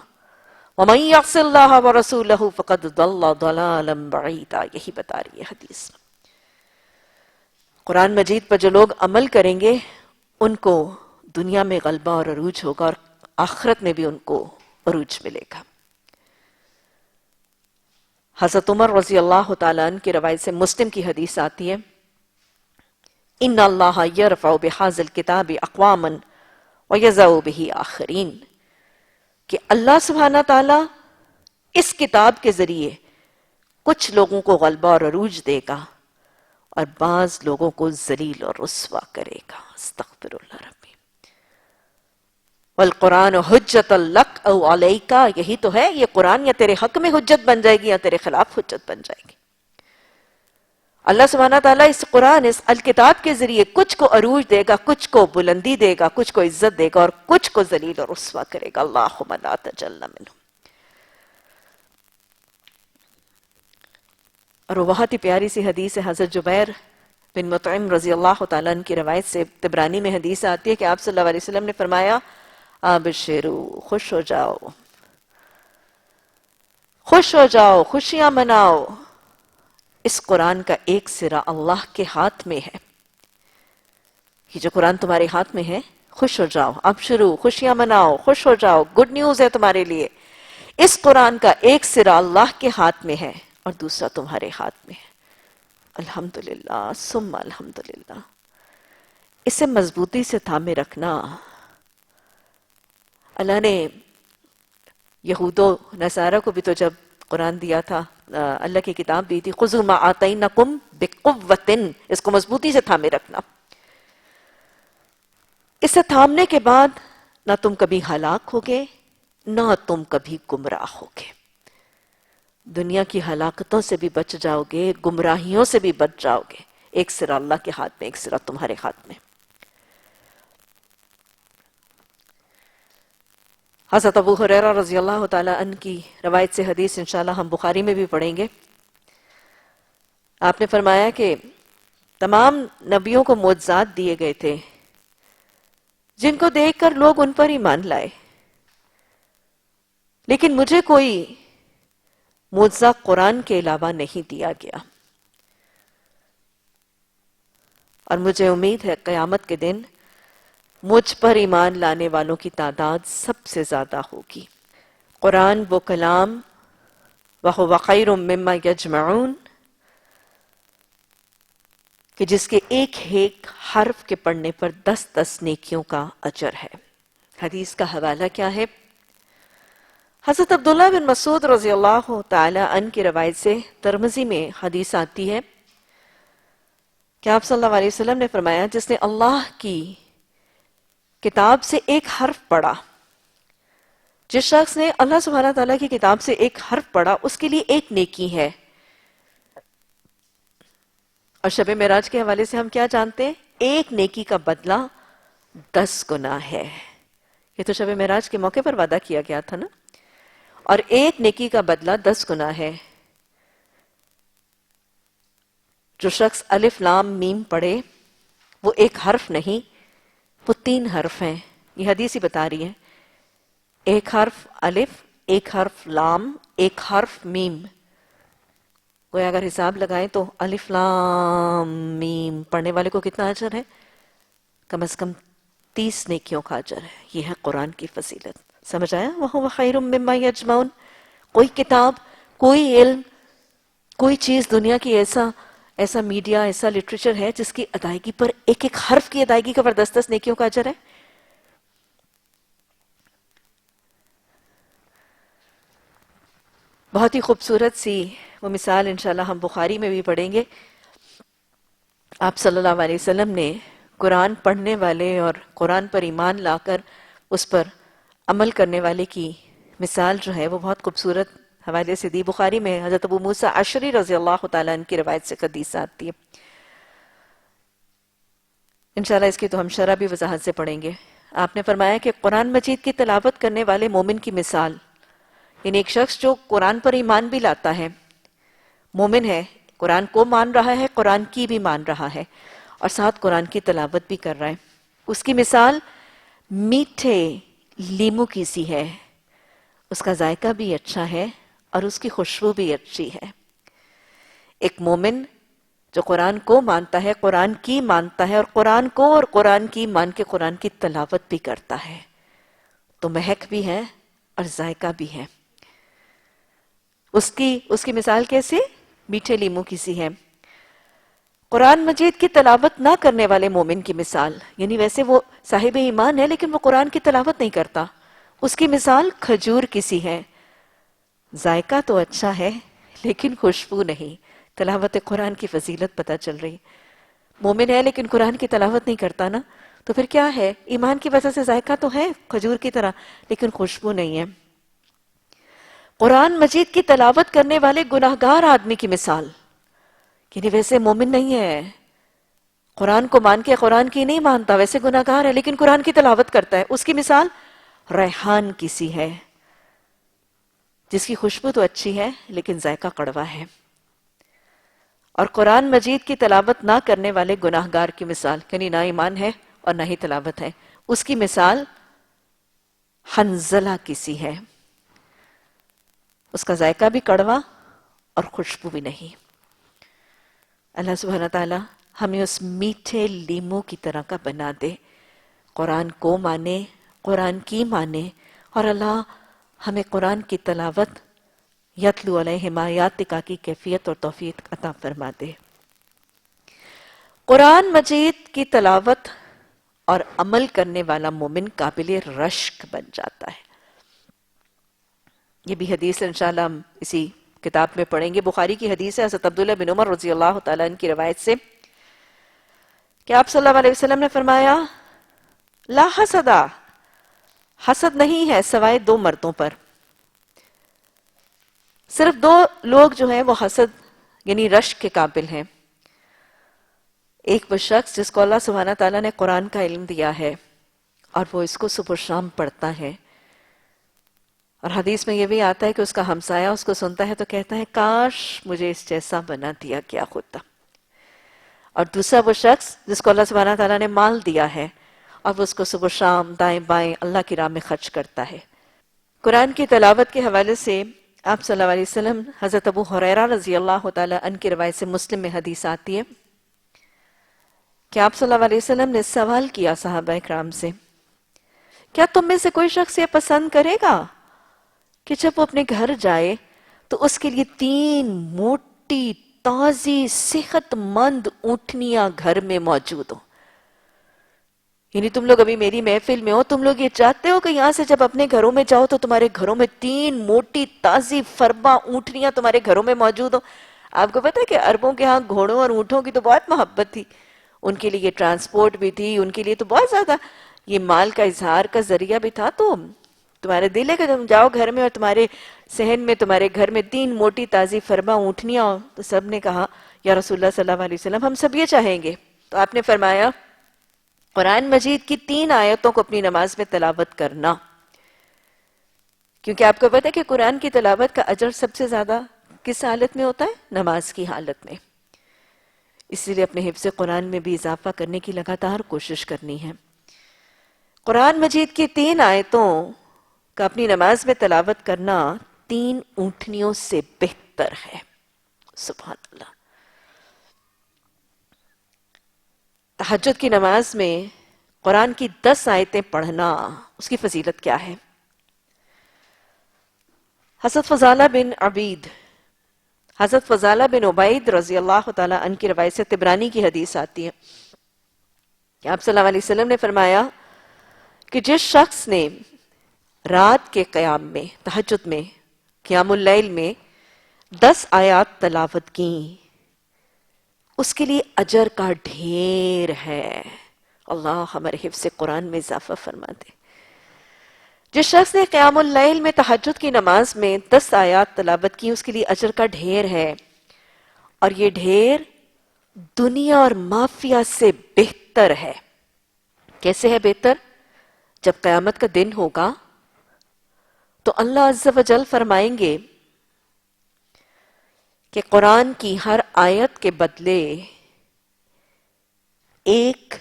ومن یعص اللہ ورسولہ فقد ضل ضلالا بعیدا. یہی بتا رہی ہے حدیث. قرآن مجید پر جو لوگ عمل کریں گے ان کو دنیا میں غلبہ اور عروج ہوگا، اور آخرت میں بھی ان کو عروج ملے گا. حضرت عمر رضی اللہ تعالیٰ عنہ کی روایت سے مسلم کی حدیث آتی ہے، ان اللہ یرفع بہذا الکتاب اقواما ویضع بہ آخرین، کہ اللہ سبحانہ تعالیٰ اس کتاب کے ذریعے کچھ لوگوں کو غلبہ اور عروج دے گا اور بعض لوگوں کو ذلیل اور رسوا کرے گا. استغفر اللہ ربی. والقرآن حجت لک او علیک، یہی تو ہے، یہ قرآن یا تیرے حق میں حجت بن جائے گی یا تیرے خلاف حجت بن جائے گی. اللہ سبحانہ تعالیٰ اس قرآن، اس الکتاب کے ذریعے کچھ کو عروج دے گا، کچھ کو بلندی دے گا، کچھ کو عزت دے گا، اور کچھ کو ذلیل اور رسوا کرے گا۔ اللہم لا تجعلنا منہم۔ اور وہ بہت ہی پیاری سی حدیث ہے، حضرت جبیر بن مطعم رضی اللہ تعالیٰ عنہ کی روایت سے طبرانی میں حدیث آتی ہے کہ آپ صلی اللہ علیہ وسلم نے فرمایا، آبشرو، خوش ہو جاؤ، خوش ہو جاؤ، خوشیاں مناؤ، اس قرآن کا ایک سرا اللہ کے ہاتھ میں ہے۔ یہ جو قرآن تمہارے ہاتھ میں ہے، خوش ہو جاؤ، ابشرو، خوشیاں مناؤ، خوش ہو جاؤ، گڈ نیوز ہے تمہارے لیے۔ اس قرآن کا ایک سرا اللہ کے ہاتھ میں ہے اور دوسرا تمہارے ہاتھ میں ہے۔ الحمدللہ ثم الحمدللہ۔ اسے مضبوطی سے تھامے رکھنا۔ اللہ نے یہود و نصارہ کو بھی تو جب قرآن دیا تھا، اللہ کی کتاب دی تھی، خذوا ما آتیناکم بقوۃ، اس کو مضبوطی سے تھامے رکھنا۔ اسے تھامنے کے بعد نہ تم کبھی ہلاک ہوگے، نہ تم کبھی گمراہ ہوگے۔ دنیا کی ہلاکتوں سے بھی بچ جاؤ گے، گمراہیوں سے بھی بچ جاؤ گے۔ ایک سرا اللہ کے ہاتھ میں، ایک سرا تمہارے ہاتھ میں۔ حضرت ابو ہریرہ رضی اللہ تعالیٰ عنہ کی روایت سے حدیث انشاءاللہ ہم بخاری میں بھی پڑھیں گے۔ آپ نے فرمایا کہ تمام نبیوں کو معجزات دیے گئے تھے جن کو دیکھ کر لوگ ان پر ایمان لائے، لیکن مجھے کوئی معجزہ قرآن کے علاوہ نہیں دیا گیا، اور مجھے امید ہے قیامت کے دن مجھ پر ایمان لانے والوں کی تعداد سب سے زیادہ ہوگی۔ قرآن وہ کلام وَهُوَ خَيْرٌ مِّمَّا يَجْمَعُونَ کہ جس کے ایک ایک حرف کے پڑھنے پر 10 نیکیوں کا اجر ہے۔ حدیث کا حوالہ کیا ہے؟ حضرت عبداللہ بن مسعود رضی اللہ تعالی عنہ کی روایت سے ترمذی میں حدیث آتی ہے کہ آپ صلی اللہ علیہ وسلم نے فرمایا، جس نے اللہ کی کتاب سے ایک حرف پڑھا، جس شخص نے اللہ سبحانہ تعالیٰ کی کتاب سے ایک حرف پڑھا، اس کے لیے ایک نیکی ہے۔ اور شب معراج کے حوالے سے ہم کیا جانتے ہیں؟ ایک نیکی کا بدلہ 10 گناہ ہے۔ یہ تو شب معراج کے موقع پر وعدہ کیا گیا تھا نا۔ اور ایک نیکی کا بدلہ 10 گناہ ہے۔ جو شخص الف لام میم پڑھے، وہ ایک حرف نہیں، وہ 3 حرف ہیں۔ یہ حدیث ہی بتا رہی ہے۔ ایک حرف الف، ایک حرف لام، ایک حرف میم۔ کوئی اگر حساب لگائیں تو الف لام میم پڑھنے والے کو کتنا اجر ہے؟ کم از کم 30 نیکیوں کا اجر ہے۔ یہ ہے قرآن کی فضیلت۔ سمجھ آیا؟ وَهُوَ خَيْرٌ مِّمَّا يَجْمَعُونَ۔ کوئی کتاب، کوئی علم، کوئی چیز دنیا کی ایسا میڈیا، ایسا لٹریچر ہے جس کی ادائیگی پر ایک ایک حرف کی ادائیگی کا پر 10 نیکیوں کا اجر ہے؟ بہت ہی خوبصورت سی وہ مثال انشاءاللہ ہم بخاری میں بھی پڑھیں گے۔ آپ صلی اللہ علیہ وسلم نے قرآن پڑھنے والے اور قرآن پر ایمان لا کر اس پر عمل کرنے والے کی مثال جو ہے وہ بہت خوبصورت حوالے سے دی۔ بخاری میں حضرت ابو موسیٰ اشعری رضی اللہ تعالیٰ عنہ کی روایت سے حدیث آتی ہے۔ انشاءاللہ اس کی تو ہم شرح بھی وضاحت سے پڑھیں گے۔ آپ نے فرمایا کہ قرآن مجید کی تلاوت کرنے والے مومن کی مثال، یعنی ایک شخص جو قرآن پر ایمان بھی لاتا ہے، مومن ہے، قرآن کو مان رہا ہے، قرآن کی بھی مان رہا ہے، اور ساتھ قرآن کی تلاوت بھی کر رہا ہے، اس کی مثال میٹھے لیمو کی سی ہے۔ اس کا ذائقہ بھی اچھا ہے اور اس کی خوشبو بھی اچھی ہے۔ ایک مومن جو قرآن کو مانتا ہے، قرآن کی مانتا ہے، اور قرآن کو اور قرآن کی مان کے قرآن کی تلاوت بھی کرتا ہے، تو مہک بھی ہے اور ذائقہ بھی ہے۔ اس کی مثال کیسے؟ میٹھے لیمو کی سی ہے۔ قرآن مجید کی تلاوت نہ کرنے والے مومن کی مثال، یعنی ویسے وہ صاحب ایمان ہے لیکن وہ قرآن کی تلاوت نہیں کرتا، اس کی مثال کھجور کی سی ہے۔ ذائقہ تو اچھا ہے لیکن خوشبو نہیں۔ تلاوت قرآن کی فضیلت پتہ چل رہی۔ مومن ہے لیکن قرآن کی تلاوت نہیں کرتا نا، تو پھر کیا ہے؟ ایمان کی وجہ سے ذائقہ تو ہے کھجور کی طرح لیکن خوشبو نہیں ہے۔ قرآن مجید کی تلاوت کرنے والے گناہگار آدمی کی مثال، کہ نہیں ویسے مومن نہیں ہے، قرآن کو مان کے قرآن کی نہیں مانتا، ویسے گناہ گار ہے لیکن قرآن کی تلاوت کرتا ہے. اس کی مثال ریحان کی سی ہے، جس کی خوشبو تو اچھی ہے لیکن ذائقہ کڑوا ہے. اور قرآن مجید کی تلاوت نہ کرنے والے گناہ گار کی مثال، یعنی نہ ایمان ہے اور نہ ہی تلاوت ہے، اس کی مثال حنظلہ کی سی ہے، اس کا ذائقہ بھی کڑوا اور خوشبو بھی نہیں. اللہ سبحانہ تعالی ہمیں اس میٹھے لیموں کی طرح کا بنا دے، قرآن کو مانے، قرآن کی مانے، اور اللہ ہمیں قرآن کی تلاوت یتلو علیہم آیاتک کی کیفیت اور توفیق عطا فرما دے. قرآن مجید کی تلاوت اور عمل کرنے والا مومن قابل رشک بن جاتا ہے. یہ بھی حدیث انشاءاللہ ہم اسی کتاب میں پڑھیں گے. بخاری کی حدیث ہے حضرت عبداللہ بن عمر رضی اللہ تعالیٰ عنہ کی روایت سے کہ آپ صلی اللہ علیہ وسلم نے فرمایا لا حسدا، حسد نہیں ہے سوائے دو مردوں پر. صرف دو لوگ جو ہیں وہ حسد یعنی رشک کے قابل ہیں. ایک وہ شخص جس کو اللہ سبحانہ تعالیٰ نے قرآن کا علم دیا ہے اور وہ اس کو صبح و شام پڑھتا ہے، اور حدیث میں یہ بھی آتا ہے کہ اس کا ہمسایہ اس کو سنتا ہے تو کہتا ہے کاش مجھے اس جیسا بنا دیا کیا ہوتا. اور دوسرا وہ شخص جس کو اللہ سبحانہ تعالیٰ نے مال دیا ہے اور وہ اس کو صبح و شام دائیں بائیں اللہ کی راہ میں خرچ کرتا ہے. قرآن کی تلاوت کے حوالے سے آپ صلی اللہ علیہ وسلم حضرت ابو ہریرہ رضی اللہ تعالیٰ عنہ کی روایت سے مسلم میں حدیث آتی ہے کہ آپ صلی اللہ علیہ وسلم نے سوال کیا صحابہ اکرام سے، کیا تم میں سے کوئی شخص یہ پسند کرے گا کہ جب وہ اپنے گھر جائے تو اس کے لیے 3 موٹی تازی صحت مند اونٹنیاں گھر میں موجود ہوں؟ یعنی تم لوگ ابھی میری محفل میں ہو، تم لوگ یہ چاہتے ہو کہ یہاں سے جب اپنے گھروں میں جاؤ تو تمہارے گھروں میں 3 موٹی تازی فربا اونٹنیاں تمہارے گھروں میں موجود ہوں. آپ کو پتا ہے کہ عربوں کے ہاں گھوڑوں اور اونٹوں کی تو بہت محبت تھی، ان کے لیے ٹرانسپورٹ بھی تھی، ان کے لیے تو بہت زیادہ یہ مال کا اظہار کا ذریعہ بھی تھا. تو تمہارے دل ہے کہ تم جاؤ گھر میں اور تمہارے صحن میں تمہارے گھر میں 3 موٹی تازی فربا اونٹنیاں ہوں. تو سب نے کہا یا رسول اللہ صلی اللہ علیہ وسلم ہم سب یہ چاہیں گے. تو آپ نے فرمایا قرآن مجید کی 3 آیتوں کو اپنی نماز میں تلاوت کرنا، کیونکہ آپ کو پتہ ہے کہ قرآن کی تلاوت کا اجر سب سے زیادہ کس حالت میں ہوتا ہے؟ نماز کی حالت میں. اسی لیے اپنے حفظ قرآن میں بھی اضافہ کرنے کی لگاتار کوشش کرنی ہے. قرآن مجید کی 3 آیتوں کا اپنی نماز میں تلاوت کرنا 3 اونٹنیوں سے بہتر ہے. سبحان اللہ. تہجد کی نماز میں قرآن کی 10 آیتیں پڑھنا، اس کی فضیلت کیا ہے؟ حضرت فضالہ بن عبید رضی اللہ تعالیٰ عنہ کی روایت سے طبرانی کی حدیث آتی ہے کہ آپ صلی اللہ علیہ وسلم نے فرمایا کہ جس شخص نے رات کے قیام میں، تہجد میں، قیام اللیل میں 10 آیات تلاوت کی، اس کے لیے اجر کا ڈھیر ہے. اللہ ہمارے حفظ قرآن میں اضافہ فرما دے. جس شخص نے قیام اللیل میں تہجد کی نماز میں 10 آیات تلاوت کی، اس کے لیے اجر کا ڈھیر ہے، اور یہ ڈھیر دنیا اور مافیا سے بہتر ہے. کیسے ہے بہتر؟ جب قیامت کا دن ہوگا تو اللہ عز و جل فرمائیں گے کہ قرآن کی ہر آیت کے بدلے 1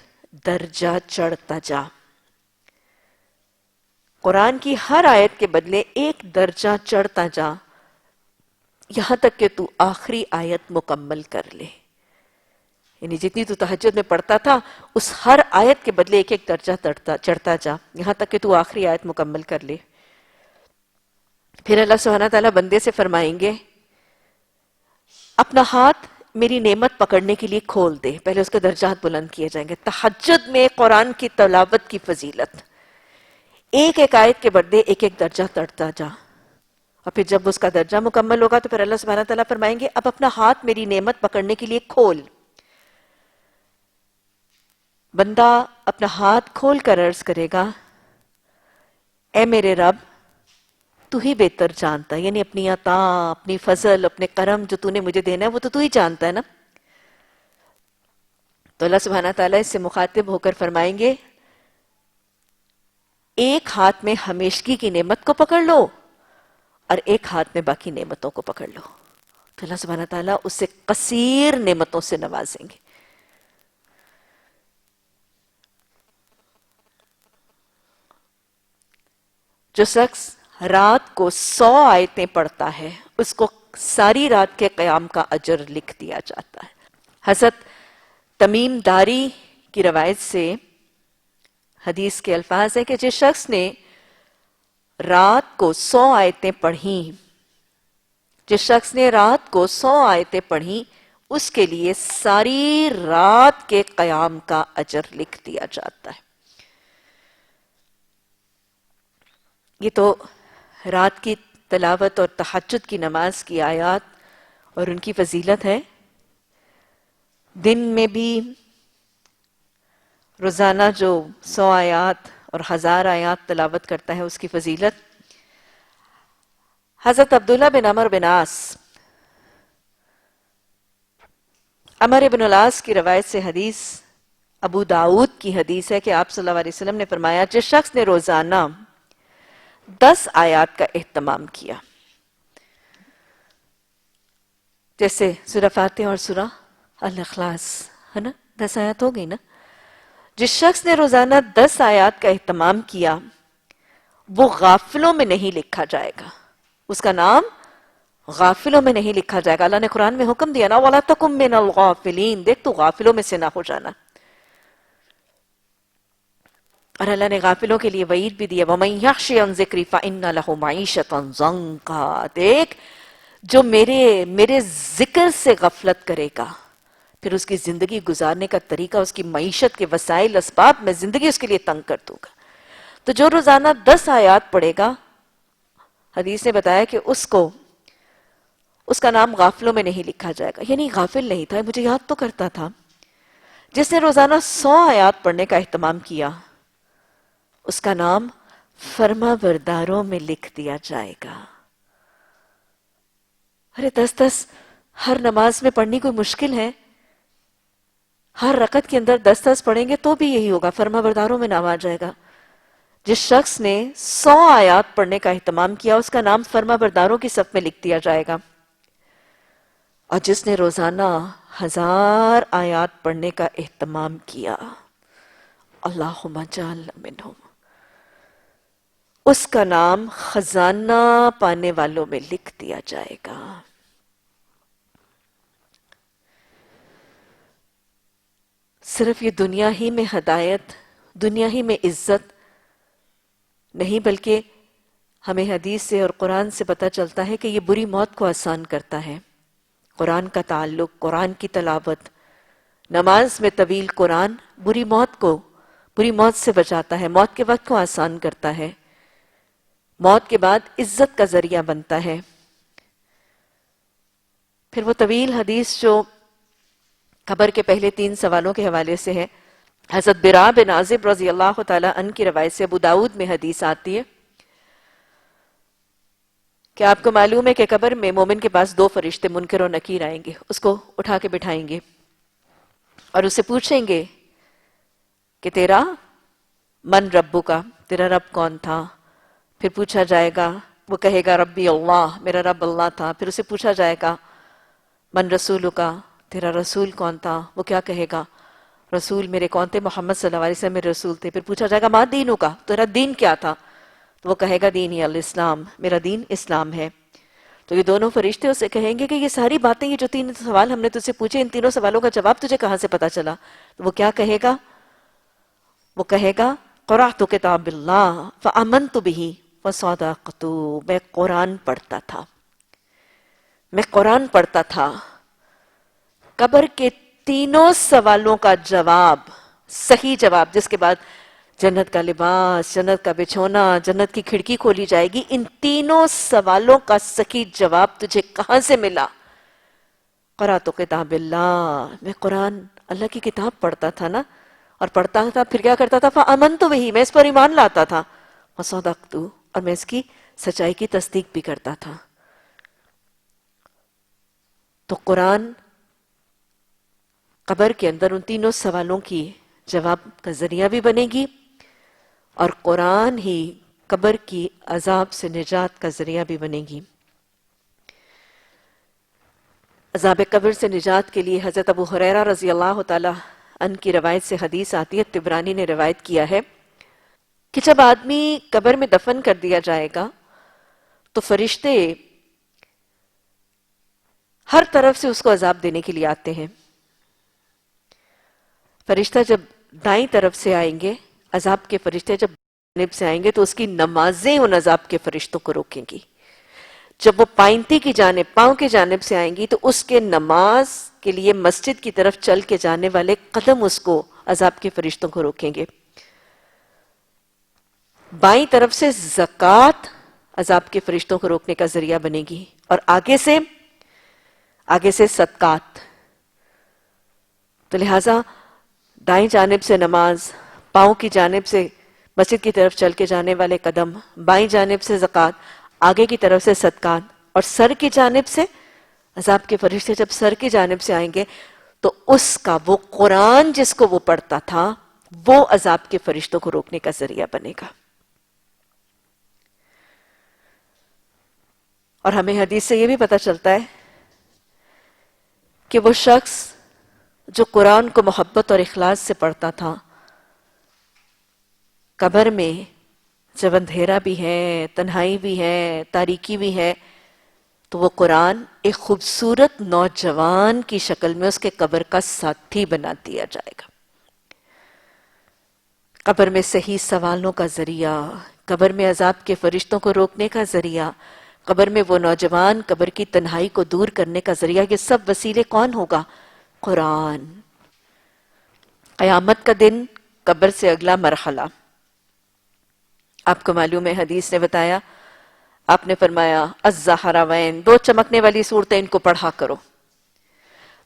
درجہ چڑھتا جا. قرآن کی ہر آیت کے بدلے 1 درجہ چڑھتا جا، یہاں تک کہ تو آخری آیت مکمل کر لے. یعنی جتنی تو تہجد میں پڑھتا تھا اس ہر آیت کے بدلے 1 درجہ چڑھتا جا، یہاں تک کہ تو آخری آیت مکمل کر لے. پھر اللہ سبحانہ تعالیٰ بندے سے فرمائیں گے اپنا ہاتھ میری نعمت پکڑنے کے لیے کھول دے. پہلے اس کے درجات بلند کیے جائیں گے. تہجد میں قرآن کی تلاوت کی فضیلت، 1 آیت کے بدلے 1 درجہ چڑھتا جا. اور پھر جب اس کا درجہ مکمل ہوگا تو پھر اللہ سبحانہ تعالیٰ فرمائیں گے اب اپنا ہاتھ میری نعمت پکڑنے کے لیے کھول. بندہ اپنا ہاتھ کھول کر عرض کرے گا اے میرے رب تو ہی بہتر جانتا ہے، یعنی اپنی عطا، اپنی فضل، اپنے کرم جو تو نے مجھے دینا ہے وہ تو ہی جانتا ہے نا. تو اللہ سبحانہ تعالیٰ اس سے مخاطب ہو کر فرمائیں گے ایک ہاتھ میں ہمیشگی کی نعمت کو پکڑ لو اور ایک ہاتھ میں باقی نعمتوں کو پکڑ لو. تو اللہ سبحانہ تعالیٰ اس سے کثیر نعمتوں سے نوازیں گے. جو شخص رات کو 100 آیتیں پڑھتا ہے اس کو ساری رات کے قیام کا اجر لکھ دیا جاتا ہے. حضرت تمیم داری کی روایت سے حدیث کے الفاظ ہے کہ جس شخص نے رات کو 100 آیتیں پڑھیں جس شخص نے رات کو 100 آیتیں پڑھیں اس کے لیے ساری رات کے قیام کا اجر لکھ دیا جاتا ہے. یہ تو رات کی تلاوت اور تہجد کی نماز کی آیات اور ان کی فضیلت ہے. دن میں بھی روزانہ جو 100 آیات اور 1000 آیات تلاوت کرتا ہے اس کی فضیلت. حضرت عبداللہ بن عمر بن عاص عمر بن العاص کی روایت سے حدیث ابو داؤد کی حدیث ہے کہ آپ صلی اللہ علیہ وسلم نے فرمایا جس شخص نے روزانہ 10 آیات کا اہتمام کیا جیسے سورہ فاتحہ اور سورہ الاخلاص ہے نا 10 آیات ہو گئی نا. جس شخص نے روزانہ 10 آیات کا اہتمام کیا وہ غافلوں میں نہیں لکھا جائے گا. اس کا نام غافلوں میں نہیں لکھا جائے گا. اللہ نے قرآن میں حکم دیا نا وَلَا تَكُن مِّنَ الْغَافِلِينَ دیکھ تو غافلوں میں سے نہ ہو جانا. اور اللہ نے غافلوں کے لیے وعید بھی دیا وَمَن يَخْشِ عَن ذِكْرِي فَإِنَّ لَهُ مَعِيشَةً ضَنكًا. دیکھ جو میرے ذکر سے غفلت کرے گا پھر اس کی زندگی گزارنے کا طریقہ اس کی معیشت کے وسائل اسباب میں زندگی اس کے لیے تنگ کر دوں گا. تو جو روزانہ 10 آیات پڑھے گا حدیث نے بتایا کہ اس کا نام غافلوں میں نہیں لکھا جائے گا. یعنی غافل نہیں تھا مجھے یاد تو کرتا تھا. جس نے روزانہ 100 آیات پڑھنے کا اہتمام کیا اس کا نام فرما برداروں میں لکھ دیا جائے گا. ارے 10 ہر نماز میں پڑھنی کوئی مشکل ہے؟ ہر رکعت کے اندر 10 پڑھیں گے تو بھی یہی ہوگا فرما برداروں میں نام آ جائے گا. جس شخص نے 100 آیات پڑھنے کا اہتمام کیا اس کا نام فرما برداروں کی صف میں لکھ دیا جائے گا. اور جس نے روزانہ 1000 آیات پڑھنے کا اہتمام کیا اللہم اجعلنا منہم اس کا نام خزانہ پانے والوں میں لکھ دیا جائے گا. صرف یہ دنیا ہی میں ہدایت دنیا ہی میں عزت نہیں بلکہ ہمیں حدیث سے اور قرآن سے پتہ چلتا ہے کہ یہ بری موت کو آسان کرتا ہے. قرآن کا تعلق قرآن کی تلاوت نماز میں طویل قرآن بری موت سے بچاتا ہے. موت کے وقت کو آسان کرتا ہے. موت کے بعد عزت کا ذریعہ بنتا ہے. پھر وہ طویل حدیث جو قبر کے پہلے 3 سوالوں کے حوالے سے ہے حضرت برا بن عازب رضی اللہ تعالی عنہ کی روایت سے ابو داؤد میں حدیث آتی ہے کہ آپ کو معلوم ہے کہ قبر میں مومن کے پاس 2 فرشتے منکر و نکیر آئیں گے. اس کو اٹھا کے بٹھائیں گے اور اس سے پوچھیں گے کہ تیرا من ربو کا تیرا رب کون تھا. پھر پوچھا جائے گا وہ کہے گا ربی اللہ میرا رب اللہ تھا. پھر اسے پوچھا جائے گا من رسولو کا تیرا رسول کون تھا. وہ کیا کہے گا رسول میرے کون تھے محمد صلی اللہ علیہ وسلم میرے رسول تھے. پھر پوچھا جائے گا ما دینو کا تیرا دین کیا تھا. تو وہ کہے گا دینی الاسلام میرا دین اسلام ہے. تو یہ دونوں فرشتے اسے کہیں گے کہ یہ ساری باتیں یہ جو 3 سوال ہم نے تجھ سے پوچھے ان تینوں سوالوں کا جواب تجھے کہاں سے پتا چلا. تو وہ کیا کہے گا وہ کہے گا قرأت کتاب اللہ فآمنت به وصدقت میں قرآن پڑھتا تھا. قبر کے 3 سوالوں کا جواب صحیح جواب جس کے بعد جنت کا لباس جنت کا بچھونا جنت کی کھڑکی کھولی جائے گی ان 3 سوالوں کا صحیح جواب تجھے کہاں سے ملا. قرأت کتاب اللہ میں قرآن اللہ کی کتاب پڑھتا تھا نا اور پڑھتا تھا پھر کیا کرتا تھا فآمنت به میں اس پر ایمان لاتا تھا وصدقت اور میں اس کی سچائی کی تصدیق بھی کرتا تھا. تو قرآن قبر کے اندر ان تینوں سوالوں کی جواب کا ذریعہ بھی بنے گی، اور قرآن ہی قبر کی عذاب سے نجات کا ذریعہ بھی بنے گی۔ عذاب قبر سے نجات کے لیے حضرت ابو ہریرہ رضی اللہ تعالی عنہ کی روایت سے حدیث آتی ہے، طبرانی نے روایت کیا ہے کہ جب آدمی قبر میں دفن کر دیا جائے گا تو فرشتے ہر طرف سے اس کو عذاب دینے کے لیے آتے ہیں۔ فرشتہ جب دائیں طرف سے آئیں گے، عذاب کے فرشتے جب جانب سے آئیں گے تو اس کی نمازیں ان عذاب کے فرشتوں کو روکیں گی۔ جب وہ پائنتی کی جانب، پاؤں کی جانب سے آئیں گی تو اس کے نماز کے لیے مسجد کی طرف چل کے جانے والے قدم اس کو عذاب کے فرشتوں کو روکیں گے۔ بائیں طرف سے زکوٰۃ عذاب کے فرشتوں کو روکنے کا ذریعہ بنے گی، اور آگے سے صدقات۔ تو لہٰذا دائیں جانب سے نماز، پاؤں کی جانب سے مسجد کی طرف چل کے جانے والے قدم، بائیں جانب سے زکوٰۃ، آگے کی طرف سے صدقات، اور سر کی جانب سے عذاب کے فرشتے جب سر کی جانب سے آئیں گے تو اس کا وہ قرآن جس کو وہ پڑھتا تھا وہ عذاب کے فرشتوں کو روکنے کا ذریعہ بنے گا۔ اور ہمیں حدیث سے یہ بھی پتہ چلتا ہے کہ وہ شخص جو قرآن کو محبت اور اخلاص سے پڑھتا تھا، قبر میں جب اندھیرا بھی ہے، تنہائی بھی ہے، تاریکی بھی ہے، تو وہ قرآن ایک خوبصورت نوجوان کی شکل میں اس کے قبر کا ساتھی بنا دیا جائے گا۔ قبر میں صحیح سوالوں کا ذریعہ، قبر میں عذاب کے فرشتوں کو روکنے کا ذریعہ، قبر میں وہ نوجوان، قبر کی تنہائی کو دور کرنے کا ذریعہ، یہ سب وسیلے کون ہوگا؟ قرآن۔ قیامت کا دن، قبر سے اگلا مرحلہ۔ آپ کو معلوم ہے، حدیث نے بتایا، آپ نے فرمایا الزہراوین، دو چمکنے والی صورتیں ان کو پڑھا کرو،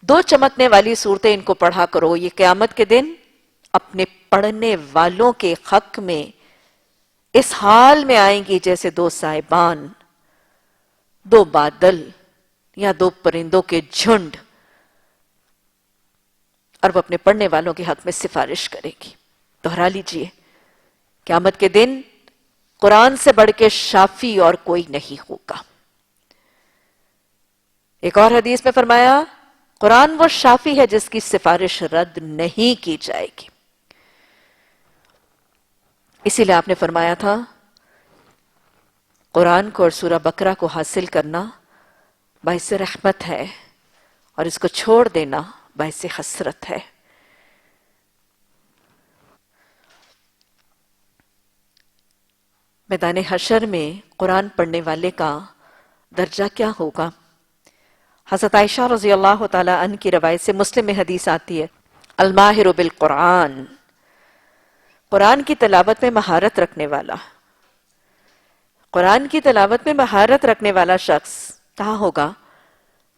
دو چمکنے والی صورتیں ان کو پڑھا کرو۔ یہ قیامت کے دن اپنے پڑھنے والوں کے حق میں اس حال میں آئیں گی جیسے دو سائبان، دو بادل یا دو پرندوں کے جھنڈ، اور وہ اپنے پڑھنے والوں کے حق میں سفارش کرے گی۔ دہرا لیجئے، قیامت کے دن قرآن سے بڑھ کے شافی اور کوئی نہیں ہوگا۔ ایک اور حدیث میں فرمایا قرآن وہ شافی ہے جس کی سفارش رد نہیں کی جائے گی۔ اسی لیے آپ نے فرمایا تھا قرآن کو اور سورہ بقرہ کو حاصل کرنا باعث رحمت ہے، اور اس کو چھوڑ دینا باعث حسرت ہے۔ میدان حشر میں قرآن پڑھنے والے کا درجہ کیا ہوگا؟ حضرت عائشہ رضی اللہ تعالی عنہ کی روایت سے مسلم میں حدیث آتی ہے، الماہر بالقرآن، قرآن کی تلاوت میں مہارت رکھنے والا، قرآن کی تلاوت میں مہارت رکھنے والا شخص کہاں ہوگا؟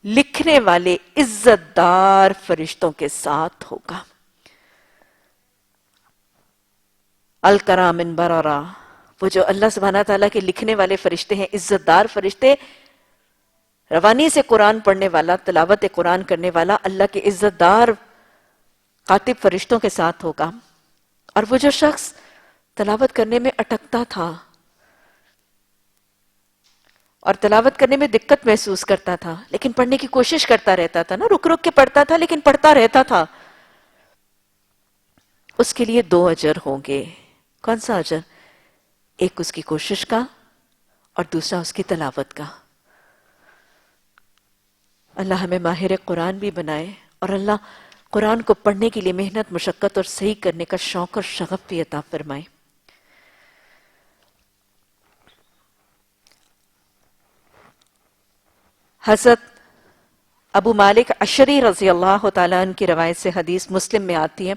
لکھنے والے عزت دار فرشتوں کے ساتھ ہوگا۔ الکرام بررا، وہ جو اللہ سبحانہ تعالیٰ کے لکھنے والے فرشتے ہیں، عزت دار فرشتے، روانی سے قرآن پڑھنے والا، تلاوت قرآن کرنے والا اللہ کے عزت دار کاتب فرشتوں کے ساتھ ہوگا۔ اور وہ جو شخص تلاوت کرنے میں اٹکتا تھا اور تلاوت کرنے میں دقت محسوس کرتا تھا لیکن پڑھنے کی کوشش کرتا رہتا تھا نا، رک رک کے پڑھتا تھا لیکن پڑھتا رہتا تھا، اس کے لیے دو اجر ہوں گے۔ کون سا اجر؟ ایک اس کی کوشش کا اور دوسرا اس کی تلاوت کا۔ اللہ ہمیں ماہر قرآن بھی بنائے، اور اللہ قرآن کو پڑھنے کے لیے محنت، مشقت اور صحیح کرنے کا شوق اور شغف بھی عطا فرمائے۔ حضرت ابو مالک اشعری رضی اللہ تعالیٰ عنہ کی روایت سے حدیث مسلم میں آتی ہے،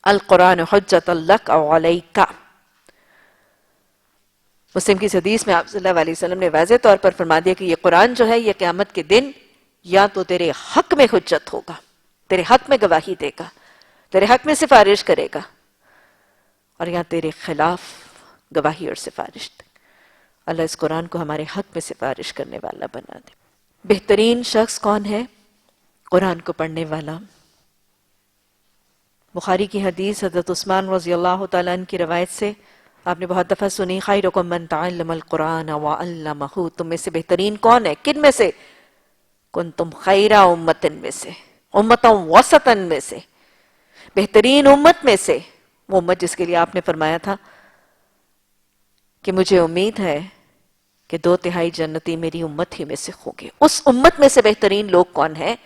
القرآن حجت لک او علیک۔ مسلم کی اس حدیث میں آپ صلی اللہ علیہ وسلم نے واضح طور پر فرما دیا کہ یہ قرآن جو ہے یہ قیامت کے دن یا تو تیرے حق میں حجت ہوگا، تیرے حق میں گواہی دے گا، تیرے حق میں سفارش کرے گا، اور یا تیرے خلاف گواہی اور سفارش دے گا۔ اللہ اس قرآن کو ہمارے حق میں سفارش کرنے والا بنا دے۔ بہترین شخص کون ہے؟ قرآن کو پڑھنے والا۔ بخاری کی حدیث حضرت عثمان رضی اللہ تعالیٰ عنہ کی روایت سے آپ نے بہت دفعہ سنی، خیرکم من تعلم القرآن وعلمہ، تم میں سے بہترین کون ہے؟ کن میں سے؟ کنتم خیر امت میں سے، امتا وسطا میں سے، بہترین امت میں سے، وہ امت جس کے لیے آپ نے فرمایا تھا کہ مجھے امید ہے کہ 2/3 جنتی میری امت ہی میں سے ہوں گے۔ اس امت میں سے بہترین لوگ کون ہیں؟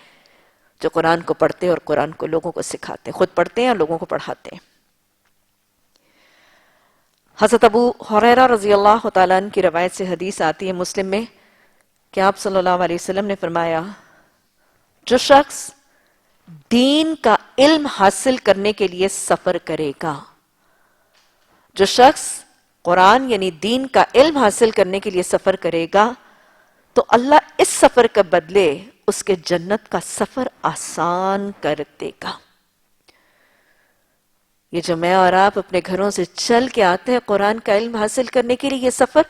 جو قرآن کو پڑھتے اور قرآن کو لوگوں کو سکھاتے، خود پڑھتے ہیں اور لوگوں کو پڑھاتے ہیں۔ حضرت ابو ہریرہ رضی اللہ تعالیٰ عنہ کی روایت سے حدیث آتی ہے مسلم میں کہ آپ صلی اللہ علیہ وسلم نے فرمایا، جو شخص دین کا علم حاصل کرنے کے لیے سفر کرے گا، جو شخص قرآن یعنی دین کا علم حاصل کرنے کے لیے سفر کرے گا تو اللہ اس سفر کا بدلے اس کے جنت کا سفر آسان کر دے گا۔ یہ جو میں اور آپ اپنے گھروں سے چل کے آتے ہیں قرآن کا علم حاصل کرنے کے لیے، یہ سفر،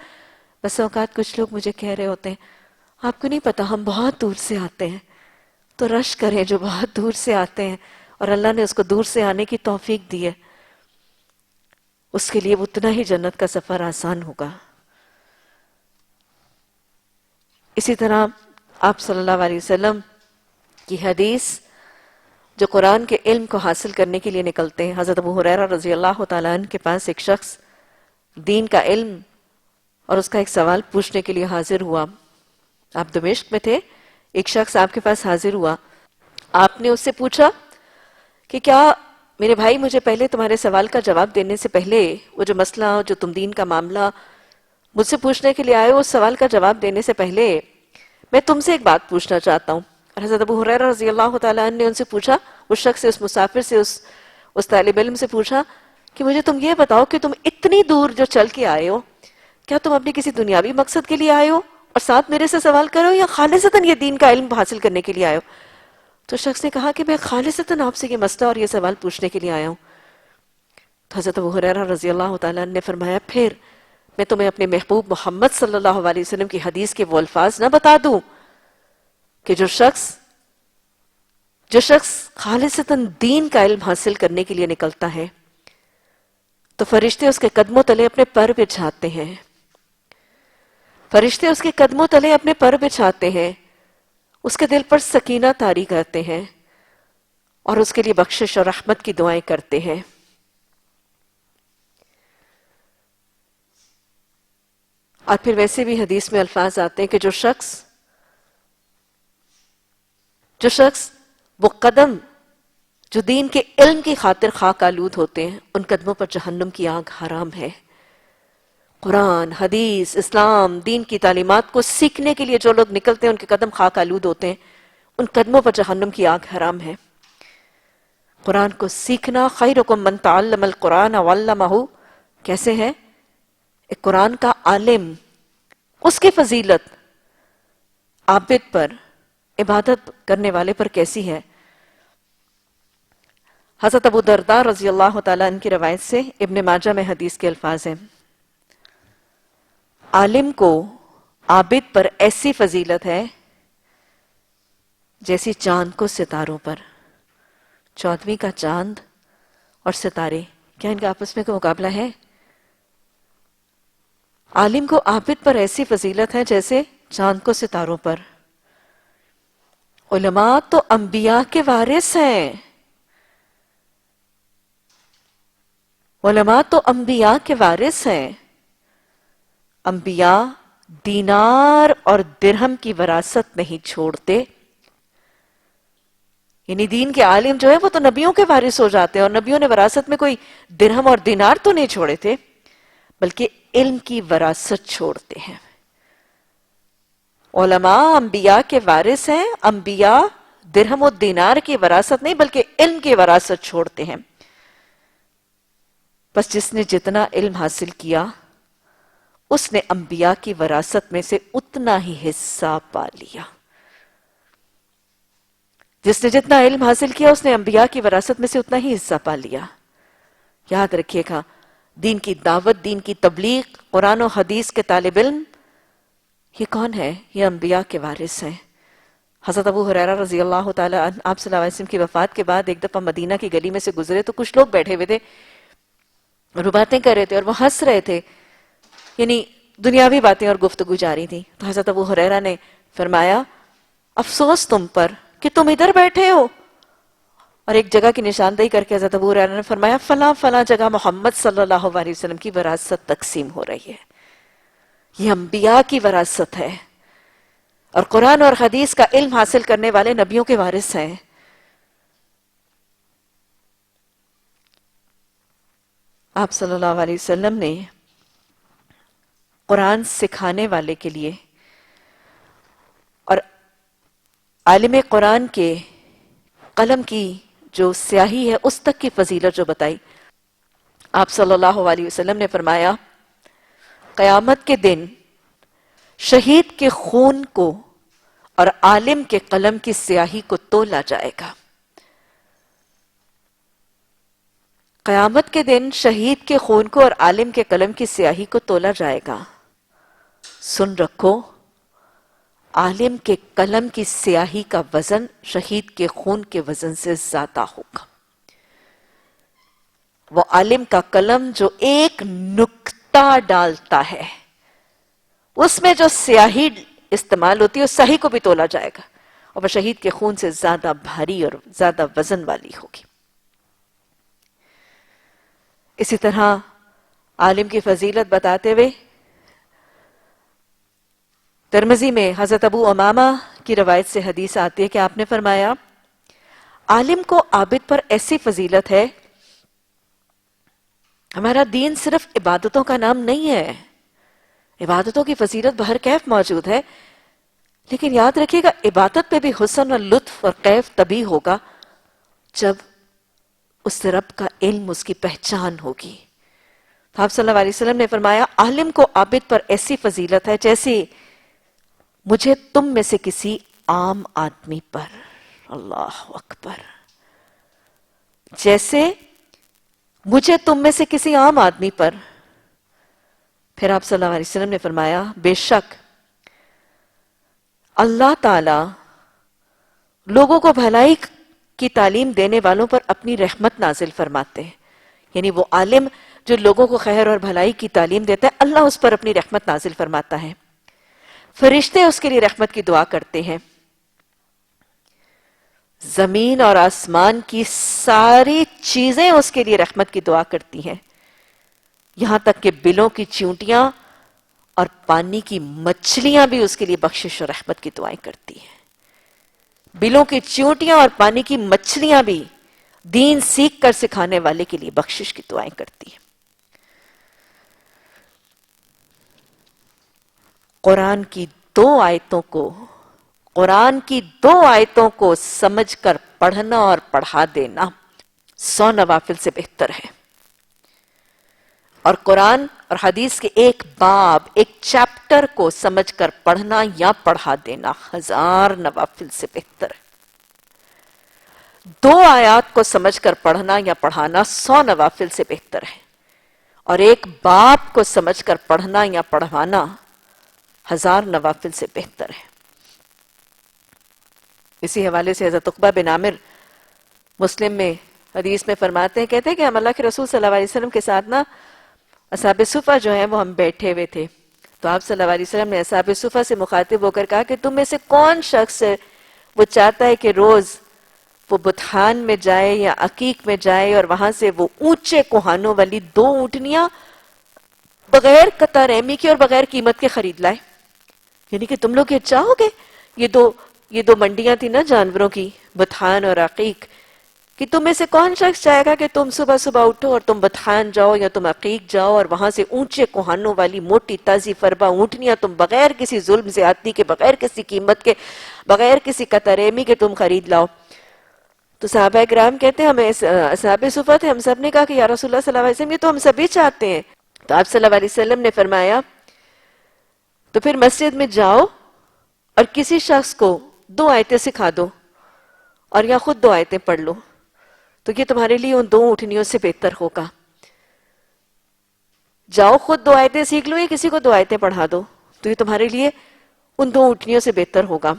بس اوقات کچھ لوگ مجھے کہہ رہے ہوتے ہیں آپ کو نہیں پتا ہم بہت دور سے آتے ہیں، تو رش کریں جو بہت دور سے آتے ہیں اور اللہ نے اس کو دور سے آنے کی توفیق دی ہے، اس کے لیے اتنا ہی جنت کا سفر آسان ہوگا۔ اسی طرح آپ صلی اللہ علیہ وسلم کی حدیث، جو قرآن کے علم کو حاصل کرنے کے لیے نکلتے ہیں، حضرت ابو ہریرہ رضی اللہ تعالیٰ عنہ کے پاس ایک شخص دین کا علم اور اس کا ایک سوال پوچھنے کے لیے حاضر ہوا۔ آپ دمشق میں تھے، ایک شخص آپ کے پاس حاضر ہوا، آپ نے اس سے پوچھا کہ کیا میرے بھائی مجھے پہلے تمہارے سوال کا جواب دینے سے پہلے وہ جو مسئلہ جو تم دین کا معاملہ مجھ سے پوچھنے کے لیے آئے اس سوال کا جواب دینے سے پہلے میں تم سے ایک بات پوچھنا چاہتا ہوں۔ اور حضرت ابو ہریرہ رضی اللہ تعالیٰ عنہ نے ان سے پوچھا، اس شخص سے، اس مسافر سے، اس طالب علم سے پوچھا کہ مجھے تم یہ بتاؤ کہ تم اتنی دور جو چل کے آئے ہو، کیا تم اپنے کسی دنیاوی مقصد کے لیے آئے ہو اور ساتھ میرے سے سوال کرو، یا خالصتاً یہ دین کا علم حاصل کرنے کے لیے آئے ہو؟ تو شخص نے کہا کہ میں خالصتاً آپ سے یہ مسئلہ اور یہ سوال پوچھنے کے لیے آیا ہوں۔ تو حضرت ابو ہریرہ رضی اللہ تعالیٰ عنہ نے فرمایا، پھر میں تمہیں اپنے محبوب محمد صلی اللہ علیہ وسلم کی حدیث کے وہ الفاظ نہ بتا دوں کہ جو شخص خالصتاً دین کا علم حاصل کرنے کے لیے نکلتا ہے تو فرشتے اس کے قدموں تلے اپنے پر بچھاتے ہیں، فرشتے اس کے قدموں تلے اپنے پر بچھاتے ہیں، اس کے دل پر سکینہ طاری کرتے ہیں اور اس کے لیے بخشش اور رحمت کی دعائیں کرتے ہیں۔ اور پھر ویسے بھی حدیث میں الفاظ آتے ہیں کہ جو شخص وہ قدم جو دین کے علم کی خاطر خاک آلود ہوتے ہیں، ان قدموں پر جہنم کی آگ حرام ہے۔ قرآن، حدیث، اسلام، دین کی تعلیمات کو سیکھنے کے لیے جو لوگ نکلتے ہیں ان کے قدم خاک آلود ہوتے ہیں، ان قدموں پر جہنم کی آگ حرام ہے۔ قرآن کو سیکھنا، خیرکم من تعلم القرآن وعلمہ، کیسے ہے؟ ایک قرآن کا عالم، اس کی فضیلت عابد پر، عبادت کرنے والے پر کیسی ہے؟ حضرت ابو درداء رضی اللہ تعالیٰ عنہ کی روایت سے ابن ماجہ میں حدیث کے الفاظ ہیں، عالم کو عابد پر ایسی فضیلت ہے جیسی چاند کو ستاروں پر۔ 14ویں کا چاند اور ستارے، کیا ان کا آپس میں کوئی مقابلہ ہے؟ عالم کو عابد پر ایسی فضیلت ہے جیسے چاند کو ستاروں پر۔ علماء تو انبیاء کے وارث ہیں، علماء تو انبیاء کے وارث ہیں۔ انبیاء دینار اور درہم کی وراثت نہیں چھوڑتے، یعنی دین کے عالم جو ہے وہ تو نبیوں کے وارث ہو جاتے ہیں، اور نبیوں نے وراثت میں کوئی درہم اور دینار تو نہیں چھوڑے تھے، بلکہ علم کی وراثت چھوڑتے ہیں۔ علماء انبیاء کے وارث ہیں، انبیاء درہم و دینار کی وراثت نہیں بلکہ علم کی وراثت چھوڑتے ہیں۔ بس جس نے جتنا علم حاصل کیا اس نے انبیاء کی وراثت میں سے اتنا ہی حصہ پا لیا۔ جس نے جتنا علم حاصل کیا اس نے انبیاء کی وراثت میں سے اتنا ہی حصہ پا لیا۔ یاد رکھیے گا، دین کی دعوت، دین کی تبلیغ، قرآن و حدیث کے طالب علم، یہ کون ہے؟ یہ انبیاء کے وارث ہیں۔ حضرت ابو ہریرہ رضی اللہ تعالی عنہ آپ صلی اللہ علیہ وسلم کی وفات کے بعد ایک دفعہ مدینہ کی گلی میں سے گزرے تو کچھ لوگ بیٹھے ہوئے تھے اور وہ باتیں کر رہے تھے اور وہ ہنس رہے تھے، یعنی دنیاوی باتیں اور گفتگو جاری تھی. تو حضرت ابو ہریرہ نے فرمایا افسوس تم پر کہ تم ادھر بیٹھے ہو، اور ایک جگہ کی نشاندہی کر کے حضرت ابو ہریرہ نے فرمایا فلاں فلاں جگہ محمد صلی اللہ علیہ وسلم کی وراثت تقسیم ہو رہی ہے، یہ انبیاء کی وراثت ہے اور قرآن اور حدیث کا علم حاصل کرنے والے نبیوں کے وارث ہیں. آپ صلی اللہ علیہ وسلم نے قرآن سکھانے والے کے لیے اور عالم قرآن کے قلم کی جو سیاہی ہے اس تک کی فضیلت جو بتائی، آپ صلی اللہ علیہ وسلم نے فرمایا قیامت کے دن شہید کے خون کو اور عالم کے قلم کی سیاہی کو تولا جائے گا. قیامت کے دن شہید کے خون کو اور عالم کے قلم کی سیاہی کو تولا جائے گا. سن رکھو، عالم کے قلم کی سیاہی کا وزن شہید کے خون کے وزن سے زیادہ ہوگا. وہ عالم کا قلم جو ایک نکتہ ڈالتا ہے اس میں جو سیاہی استعمال ہوتی ہے اس سیاہی کو بھی تولا جائے گا اور وہ شہید کے خون سے زیادہ بھاری اور زیادہ وزن والی ہوگی. اسی طرح عالم کی فضیلت بتاتے ہوئے ترمذی میں حضرت ابو امامہ کی روایت سے حدیث آتی ہے کہ آپ نے فرمایا عالم کو عابد پر ایسی فضیلت ہے، ہمارا دین صرف عبادتوں کا نام نہیں ہے، عبادتوں کی فضیلت بہر کیف موجود ہے، لیکن یاد رکھیے گا عبادت پہ بھی حسن اور لطف اور کیف تبھی ہوگا جب اس رب کا علم اس کی پہچان ہوگی. تو آپ صلی اللہ علیہ وسلم نے فرمایا عالم کو عابد پر ایسی فضیلت ہے جیسے مجھے تم میں سے کسی عام آدمی پر، اللہ اکبر، جیسے مجھے تم میں سے کسی عام آدمی پر. پھر آپ صلی اللہ علیہ وسلم نے فرمایا بے شک اللہ تعالی لوگوں کو بھلائی کی تعلیم دینے والوں پر اپنی رحمت نازل فرماتے ہیں. یعنی وہ عالم جو لوگوں کو خیر اور بھلائی کی تعلیم دیتا ہے اللہ اس پر اپنی رحمت نازل فرماتا ہے. فرشتے اس کے لیے رحمت کی دعا کرتے ہیں، زمین اور آسمان کی ساری چیزیں اس کے لیے رحمت کی دعا کرتی ہیں، یہاں تک کہ بلوں کی چیونٹیاں اور پانی کی مچھلیاں بھی اس کے لیے بخشش اور رحمت کی دعائیں کرتی ہیں. بلوں کی چیونٹیاں اور پانی کی مچھلیاں بھی دین سیکھ کر سکھانے والے کے لیے بخشش کی دعائیں کرتی ہیں. قرآن کی دو آیتوں کو سمجھ کر پڑھنا اور پڑھا دینا 100 نوافل سے بہتر ہے، اور قرآن اور حدیث کے ایک باب، ایک چیپٹر کو سمجھ کر پڑھنا یا پڑھا دینا 1000 نوافل سے بہتر ہے. 2 آیات کو سمجھ کر پڑھنا یا پڑھانا 100 نوافل سے بہتر ہے، اور ایک باب کو سمجھ کر پڑھنا یا پڑھوانا 1000 نوافل سے بہتر ہے. اسی حوالے سے حضرت عقبہ بن عامر مسلم میں حدیث میں فرماتے ہیں، کہتے ہیں کہ ہم اللہ کے رسول صلی اللہ علیہ وسلم کے ساتھ نا اصحاب صفہ جو ہیں وہ ہم بیٹھے ہوئے تھے، تو آپ صلی اللہ علیہ وسلم نے اصحاب صفہ سے مخاطب ہو کر کہا کہ تم میں سے کون شخص ہے وہ چاہتا ہے کہ روز وہ بتحان میں جائے یا عقیق میں جائے اور وہاں سے وہ اونچے کوہانوں والی 2 اونٹنیاں بغیر قطع رحمی کے اور بغیر قیمت کے خرید لائے. یعنی کہ تم لوگ یہ چاہو گے، یہ دو منڈیاں تھی نا جانوروں کی، بتحان اور عقیق، کہ تم میں سے کون شخص چاہے گا کہ تم صبح صبح اٹھو اور تم بتحان جاؤ یا تم عقیق جاؤ اور وہاں سے اونچے کوہانوں والی موٹی تازی فربا اونٹنیاں تم بغیر کسی ظلم زیادتی کے، بغیر کسی قیمت کے، بغیر کسی قطع رحمی کے تم خرید لاؤ. تو صحابہ کرام کہتے ہیں ہمیں اصحاب صفہ تھے، ہم سب نے کہا کہ یا رسول اللہ صلی اللہ علیہ وسلم یہ تو ہم سبھی چاہتے ہیں. تو آپ صلی اللہ علیہ وسلم نے فرمایا تو پھر مسجد میں جاؤ اور کسی شخص کو 2 آیتیں سکھا دو اور یا خود 2 آیتیں پڑھ لو، تو یہ تمہارے لیے ان 2 اٹھنیوں سے بہتر ہوگا. جاؤ خود 2 آیتیں سیکھ لو یا کسی کو 2 آیتیں پڑھا دو، تو یہ تمہارے لیے ان 2 اٹھنیوں سے بہتر ہوگا.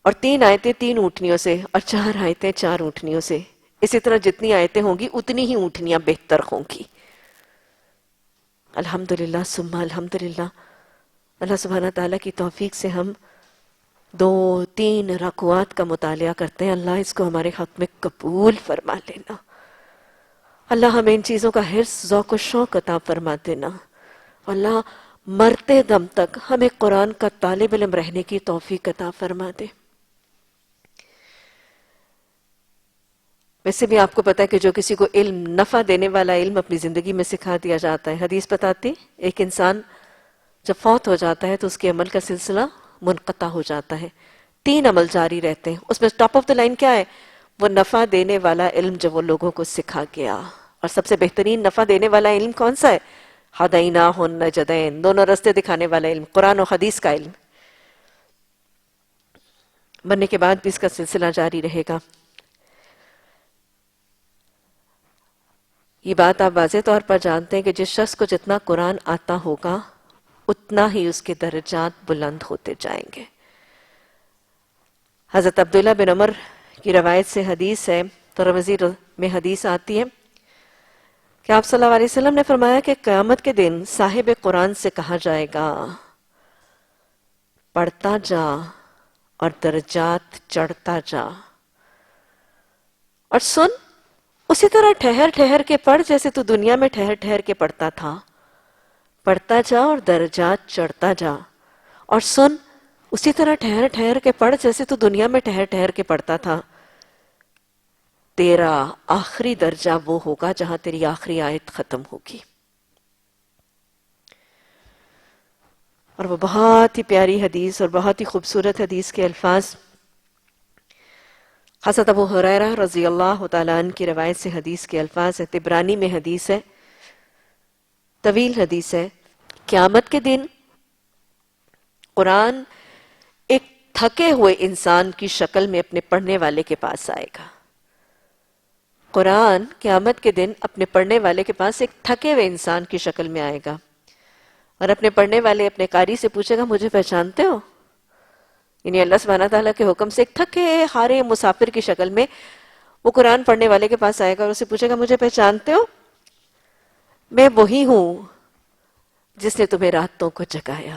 اور 3 آیتیں 3 اونٹنیوں سے، اور 4 آیتیں 4 اونٹنیوں سے. اسی طرح جتنی آیتیں ہوں گی اتنی ہی اونٹنیاں بہتر ہوں گی. الحمدللہ ثم الحمدللہ. اللہ سبحانہ تعالیٰ کی توفیق سے ہم 2-3 رکوعات کا مطالعہ کرتے ہیں. اللہ اس کو ہمارے حق میں قبول فرما لینا. اللہ ہمیں ان چیزوں کا حرص، ذوق و شوق عطا فرما دینا. اللہ مرتے دم تک ہمیں قرآن کا طالب علم رہنے کی توفیق عطا فرما دے. ویسے بھی آپ کو پتا ہے کہ جو کسی کو علم، نفع دینے والا علم اپنی زندگی میں سکھا دیا جاتا ہے. حدیث بتاتی ایک انسان جب فوت ہو جاتا ہے تو اس کے عمل کا سلسلہ منقطع ہو جاتا ہے. 3 عمل جاری رہتے ہیں. اس میں ٹاپ آف دا لائن کیا ہے؟ وہ نفع دینے والا علم جو وہ لوگوں کو سکھا گیا. اور سب سے بہترین نفع دینے والا علم کون سا ہے؟ ہدیناہ النجدین، دونوں رستے دکھانے والا علم، قرآن و حدیث کا علم. مرنے کے بعد بھی اس کا سلسلہ جاری رہے گا. یہ بات آپ واضح طور پر جانتے ہیں کہ جس شخص کو جتنا قرآن آتا ہوگا اتنا ہی اس کے درجات بلند ہوتے جائیں گے. حضرت عبداللہ بن عمر کی روایت سے حدیث ہے، ترمذی میں حدیث آتی ہے کہ آپ صلی اللہ علیہ وسلم نے فرمایا کہ قیامت کے دن صاحب قرآن سے کہا جائے گا پڑھتا جا اور درجات چڑھتا جا، اور سن اسی طرح ٹھہر ٹھہر کے پڑھ جیسے تو دنیا میں ٹھہر ٹھہر کے پڑھتا تھا. پڑھتا جا اور درجات چڑھتا جا، اور سن اسی طرح ٹھہر ٹھہر کے پڑھ جیسے تو دنیا میں ٹھہر ٹھہر کے پڑھتا تھا. تیرا آخری درجہ وہ ہوگا جہاں تیری آخری آیت ختم ہوگی. اور وہ بہت ہی پیاری حدیث اور بہت ہی خوبصورت حدیث کے الفاظ، حضرت ابو ہریرہ رضی اللہ تعالیٰ عنہ کی روایت سے حدیث کے الفاظ ہے. طبرانی میں حدیث ہے، طویل حدیث ہے. قیامت کے دن قرآن ایک تھکے ہوئے انسان کی شکل میں اپنے پڑھنے والے کے پاس آئے گا. قرآن قیامت کے دن اپنے پڑھنے والے کے پاس ایک تھکے ہوئے انسان کی شکل میں آئے گا، اور اپنے پڑھنے والے اپنے قاری سے پوچھے گا مجھے پہچانتے ہو؟ یعنی اللہ سبحانہ تعالیٰ کے حکم سے ایک تھکے ہارے مسافر کی شکل میں وہ قرآن پڑھنے والے کے پاس آئے گا اور اسے پوچھے گا مجھے پہچانتے ہو؟ میں وہی ہوں جس نے تمہیں راتوں کو جگایا.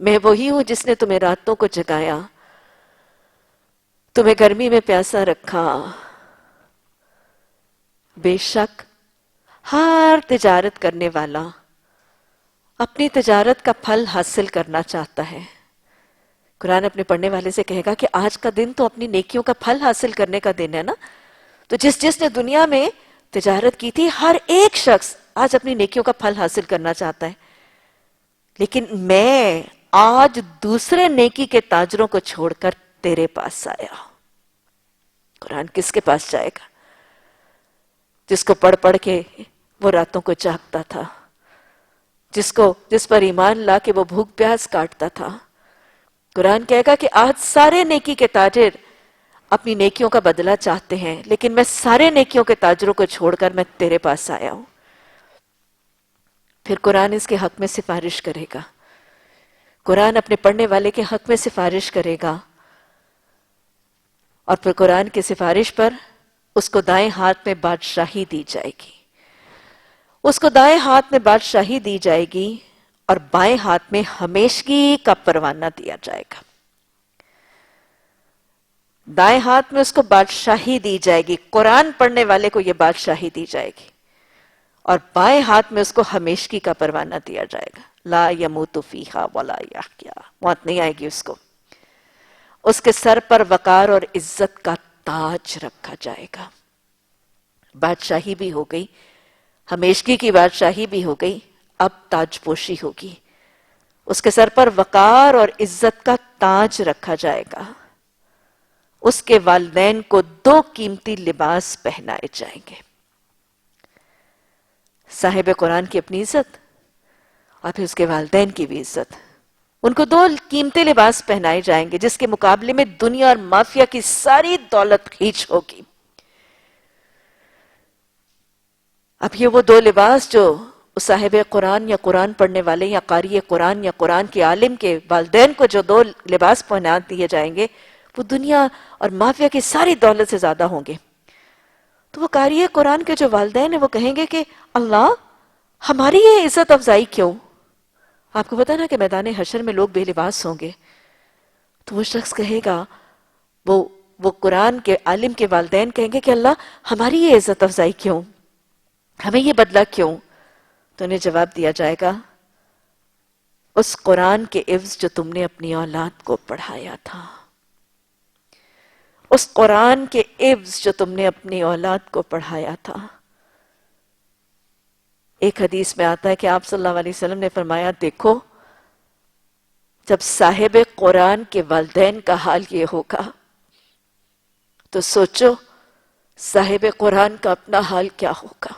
میں وہی ہوں جس نے تمہیں راتوں کو جگایا، تمہیں گرمی میں پیاسا رکھا. بے شک ہر تجارت کرنے والا اپنی تجارت کا پھل حاصل کرنا چاہتا ہے. قرآن اپنے پڑھنے والے سے کہے گا کہ آج کا دن تو اپنی نیکیوں کا پھل حاصل کرنے کا دن ہے نا. تو جس نے دنیا میں تجارت کی تھی، ہر ایک شخص آج اپنی نیکیوں کا پھل حاصل کرنا چاہتا ہے. لیکن میں آج دوسرے نیکی کے تاجروں کو چھوڑ کر تیرے پاس آیا. قرآن کس کے پاس جائے گا؟ جس کو پڑھ پڑھ کے وہ راتوں کو جاگتا تھا، جس پر ایمان لا کے وہ بھوک پیاس کاٹتا تھا. قرآن کہے گا کہ آج سارے نیکی کے تاجر اپنی نیکیوں کا بدلہ چاہتے ہیں، لیکن میں سارے نیکیوں کے تاجروں کو چھوڑ کر میں تیرے پاس آیا ہوں. پھر قرآن اس کے حق میں سفارش کرے گا. قرآن اپنے پڑھنے والے کے حق میں سفارش کرے گا، اور پھر قرآن کی سفارش پر اس کو دائیں ہاتھ میں بادشاہی دی جائے گی. اس کو دائیں ہاتھ میں بادشاہی دی جائے گی اور بائیں ہاتھ میں ہمیشگی کا پروانہ دیا جائے گا. دائیں ہاتھ میں اس کو بادشاہی دی جائے گی، قرآن پڑھنے والے کو یہ بادشاہی دی جائے گی، اور بائیں ہاتھ میں اس کو ہمیشگی کا پروانہ دیا جائے گا. لا یموت فیہا ولا یحیا، موت نہیں آئے گی اس کو. اس کے سر پر وقار اور عزت کا تاج رکھا جائے گا. بادشاہی بھی ہو گئی، ہمیشگی کی بادشاہی بھی ہو گئی، اب تاج پوشی ہوگی. اس کے سر پر وقار اور عزت کا تاج رکھا جائے گا. اس کے والدین کو 2 قیمتی لباس پہنائے جائیں گے. صاحب قرآن کی اپنی عزت اور پھر اس کے والدین کی بھی عزت. ان کو 2 قیمتی لباس پہنائے جائیں گے جس کے مقابلے میں دنیا اور مافیا کی ساری دولت کھینچ ہوگی. اب یہ وہ 2 لباس جو اس صاحب قرآن یا قرآن پڑھنے والے یا قاری قرآن یا قرآن کے عالم کے والدین کو جو 2 لباس پہنا دیے جائیں گے وہ دنیا اور مافیا کی ساری دولت سے زیادہ ہوں گے. تو وہ قاری قرآن کے جو والدین ہیں وہ کہیں گے کہ اللہ ہماری یہ عزت افزائی کیوں؟ آپ کو پتا نا کہ میدان حشر میں لوگ بے لباس ہوں گے. تو وہ شخص کہے گا، وہ قرآن کے عالم کے والدین کہیں گے کہ اللہ ہماری یہ عزت افزائی کیوں؟ ہمیں یہ بدلہ کیوں؟ تو انہیں جواب دیا جائے گا، اس قرآن کے عوض جو تم نے اپنی اولاد کو پڑھایا تھا، اس قرآن کے عوض جو تم نے اپنی اولاد کو پڑھایا تھا. ایک حدیث میں آتا ہے کہ آپ صلی اللہ علیہ وسلم نے فرمایا، دیکھو جب صاحب قرآن کے والدین کا حال یہ ہوگا تو سوچو صاحب قرآن کا اپنا حال کیا ہوگا.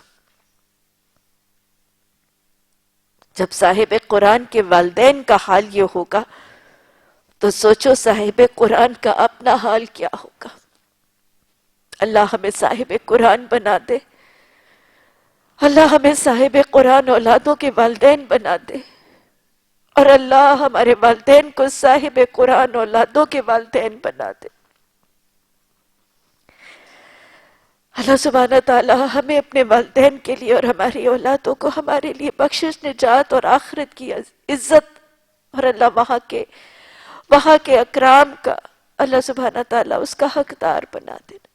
جب صاحب قرآن کے والدین کا حال یہ ہوگا تو سوچو صاحب قرآن کا اپنا حال کیا ہوگا. اللہ ہمیں صاحب قرآن بنا دے، اللہ ہمیں صاحب قرآن اولادوں کے والدین بنا دے، اور اللہ ہمارے والدین کو صاحب قرآن اولادوں کے والدین بنا دے. اللہ سبحانہ تعالی ہمیں اپنے والدین کے لیے اور ہماری اولادوں کو ہمارے لیے بخشش، نجات اور آخرت کی عزت، اور اللہ وہاں کے اکرام کا اللہ سبحانہ تعالی اس کا حقدار بنا دینا.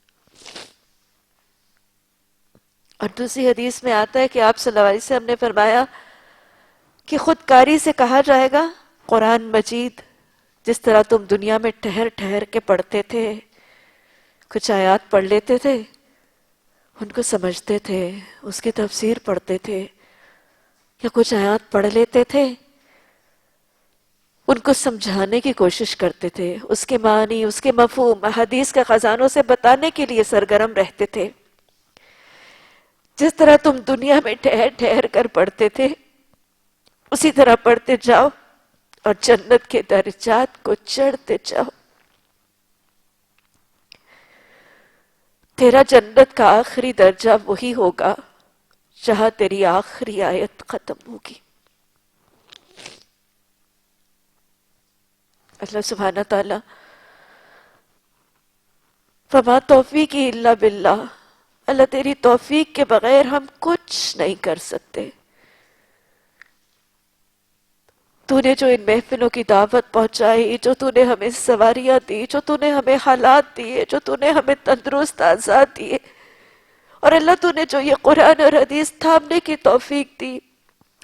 اور دوسری حدیث میں آتا ہے کہ آپ صلی اللہ علیہ وسلم نے فرمایا کہ خودکاری سے کہا جائے گا قرآن مجید جس طرح تم دنیا میں ٹھہر ٹھہر کے پڑھتے تھے، کچھ آیات پڑھ لیتے تھے، ان کو سمجھتے تھے، اس کی تفسیر پڑھتے تھے، یا کچھ آیات پڑھ لیتے تھے، ان کو سمجھانے کی کوشش کرتے تھے، اس کے معنی، اس کے مفہوم حدیث کے خزانوں سے بتانے کے لیے سرگرم رہتے تھے. جس طرح تم دنیا میں ٹھہر ٹھہر کر پڑھتے تھے اسی طرح پڑھتے جاؤ اور جنت کے درجات کو چڑھتے جاؤ. تیرا جنت کا آخری درجہ وہی ہوگا جہاں تیری آخری آیت ختم ہوگی. اللہ سبحانہ تعالی فما توفیقی الا باللہ، اللہ تیری توفیق کے بغیر ہم کچھ نہیں کر سکتے. تو نے جو ان محفلوں کی دعوت پہنچائی، جو تو نے ہمیں سواریاں دی، جو تو نے ہمیں حالات دیے، جو تو نے ہمیں تندرست آزاد دیے، اور اللہ تو نے جو یہ قرآن اور حدیث تھامنے کی توفیق دی،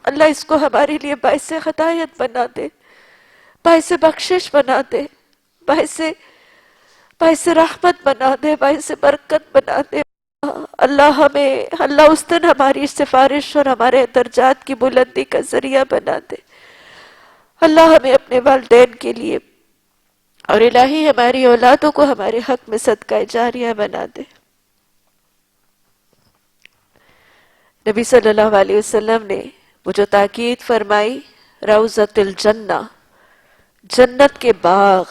اللہ اس کو ہمارے لیے باعث ہدایت بنا دے، باعث بخشش بنا دے، باعث رحمت بنا دے، باعث برکت بنا دے. اللہ اس دن ہماری سفارش اور ہمارے درجات کی بلندی کا ذریعہ بنا دے. اللہ ہمیں اپنے والدین کے لیے اور الہی ہماری اولادوں کو ہمارے حق میں صدقہ جاریہ بنا دے. نبی صلی اللہ علیہ وسلم نے وہ جو تاکید فرمائی، روضۃ الجنہ، جنت کے باغ،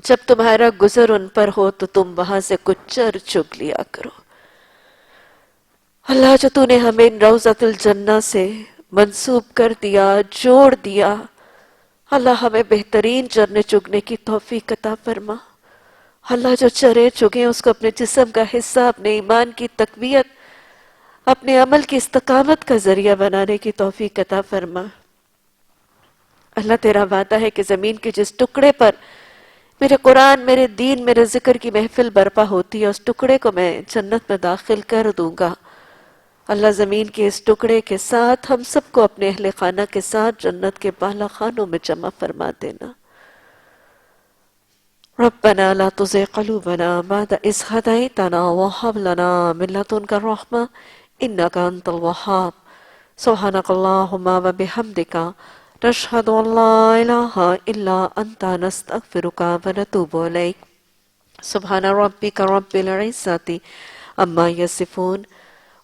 جب تمہارا گزر ان پر ہو تو تم وہاں سے کچھ چر چگ لیا کرو. اللہ جو تو نے ہمیں ان روضۃ الجنہ سے منسوب کر دیا، جوڑ دیا، اللہ ہمیں بہترین چرنے چگنے کی توفیق عطا فرما. اللہ جو چرے چگیں اس کو اپنے جسم کا حصہ، اپنے ایمان کی تقویت، اپنے عمل کی استقامت کا ذریعہ بنانے کی توفیق عطا فرما. اللہ تیرا وعدہ ہے کہ زمین کے جس ٹکڑے پر میرے قرآن، میرے دین، میرے ذکر کی محفل برپا ہوتی ہے اس ٹکڑے کو میں جنت میں داخل کر دوں گا. اللہ زمین کے اس ٹکڑے کے ساتھ ہم سب کو اپنے اہل خانہ کے ساتھ جنت کے بالا خانوں میں جمع فرما دینا. ربنا لا تزغ قلوبنا بعد إذ هديتنا وهب لنا من لدنك الرحمة إنك أنت الوهاب. سبحانك اللهم وبحمدك نشهد أن لا إله إلا أنت نستغفرك ونتوب إليك. سبحان ربك رب العزة عما يصفون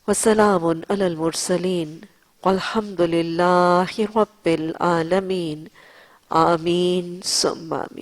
وسلام على المرسلين والحمد لله رب العالمين. آمین ثم آمین.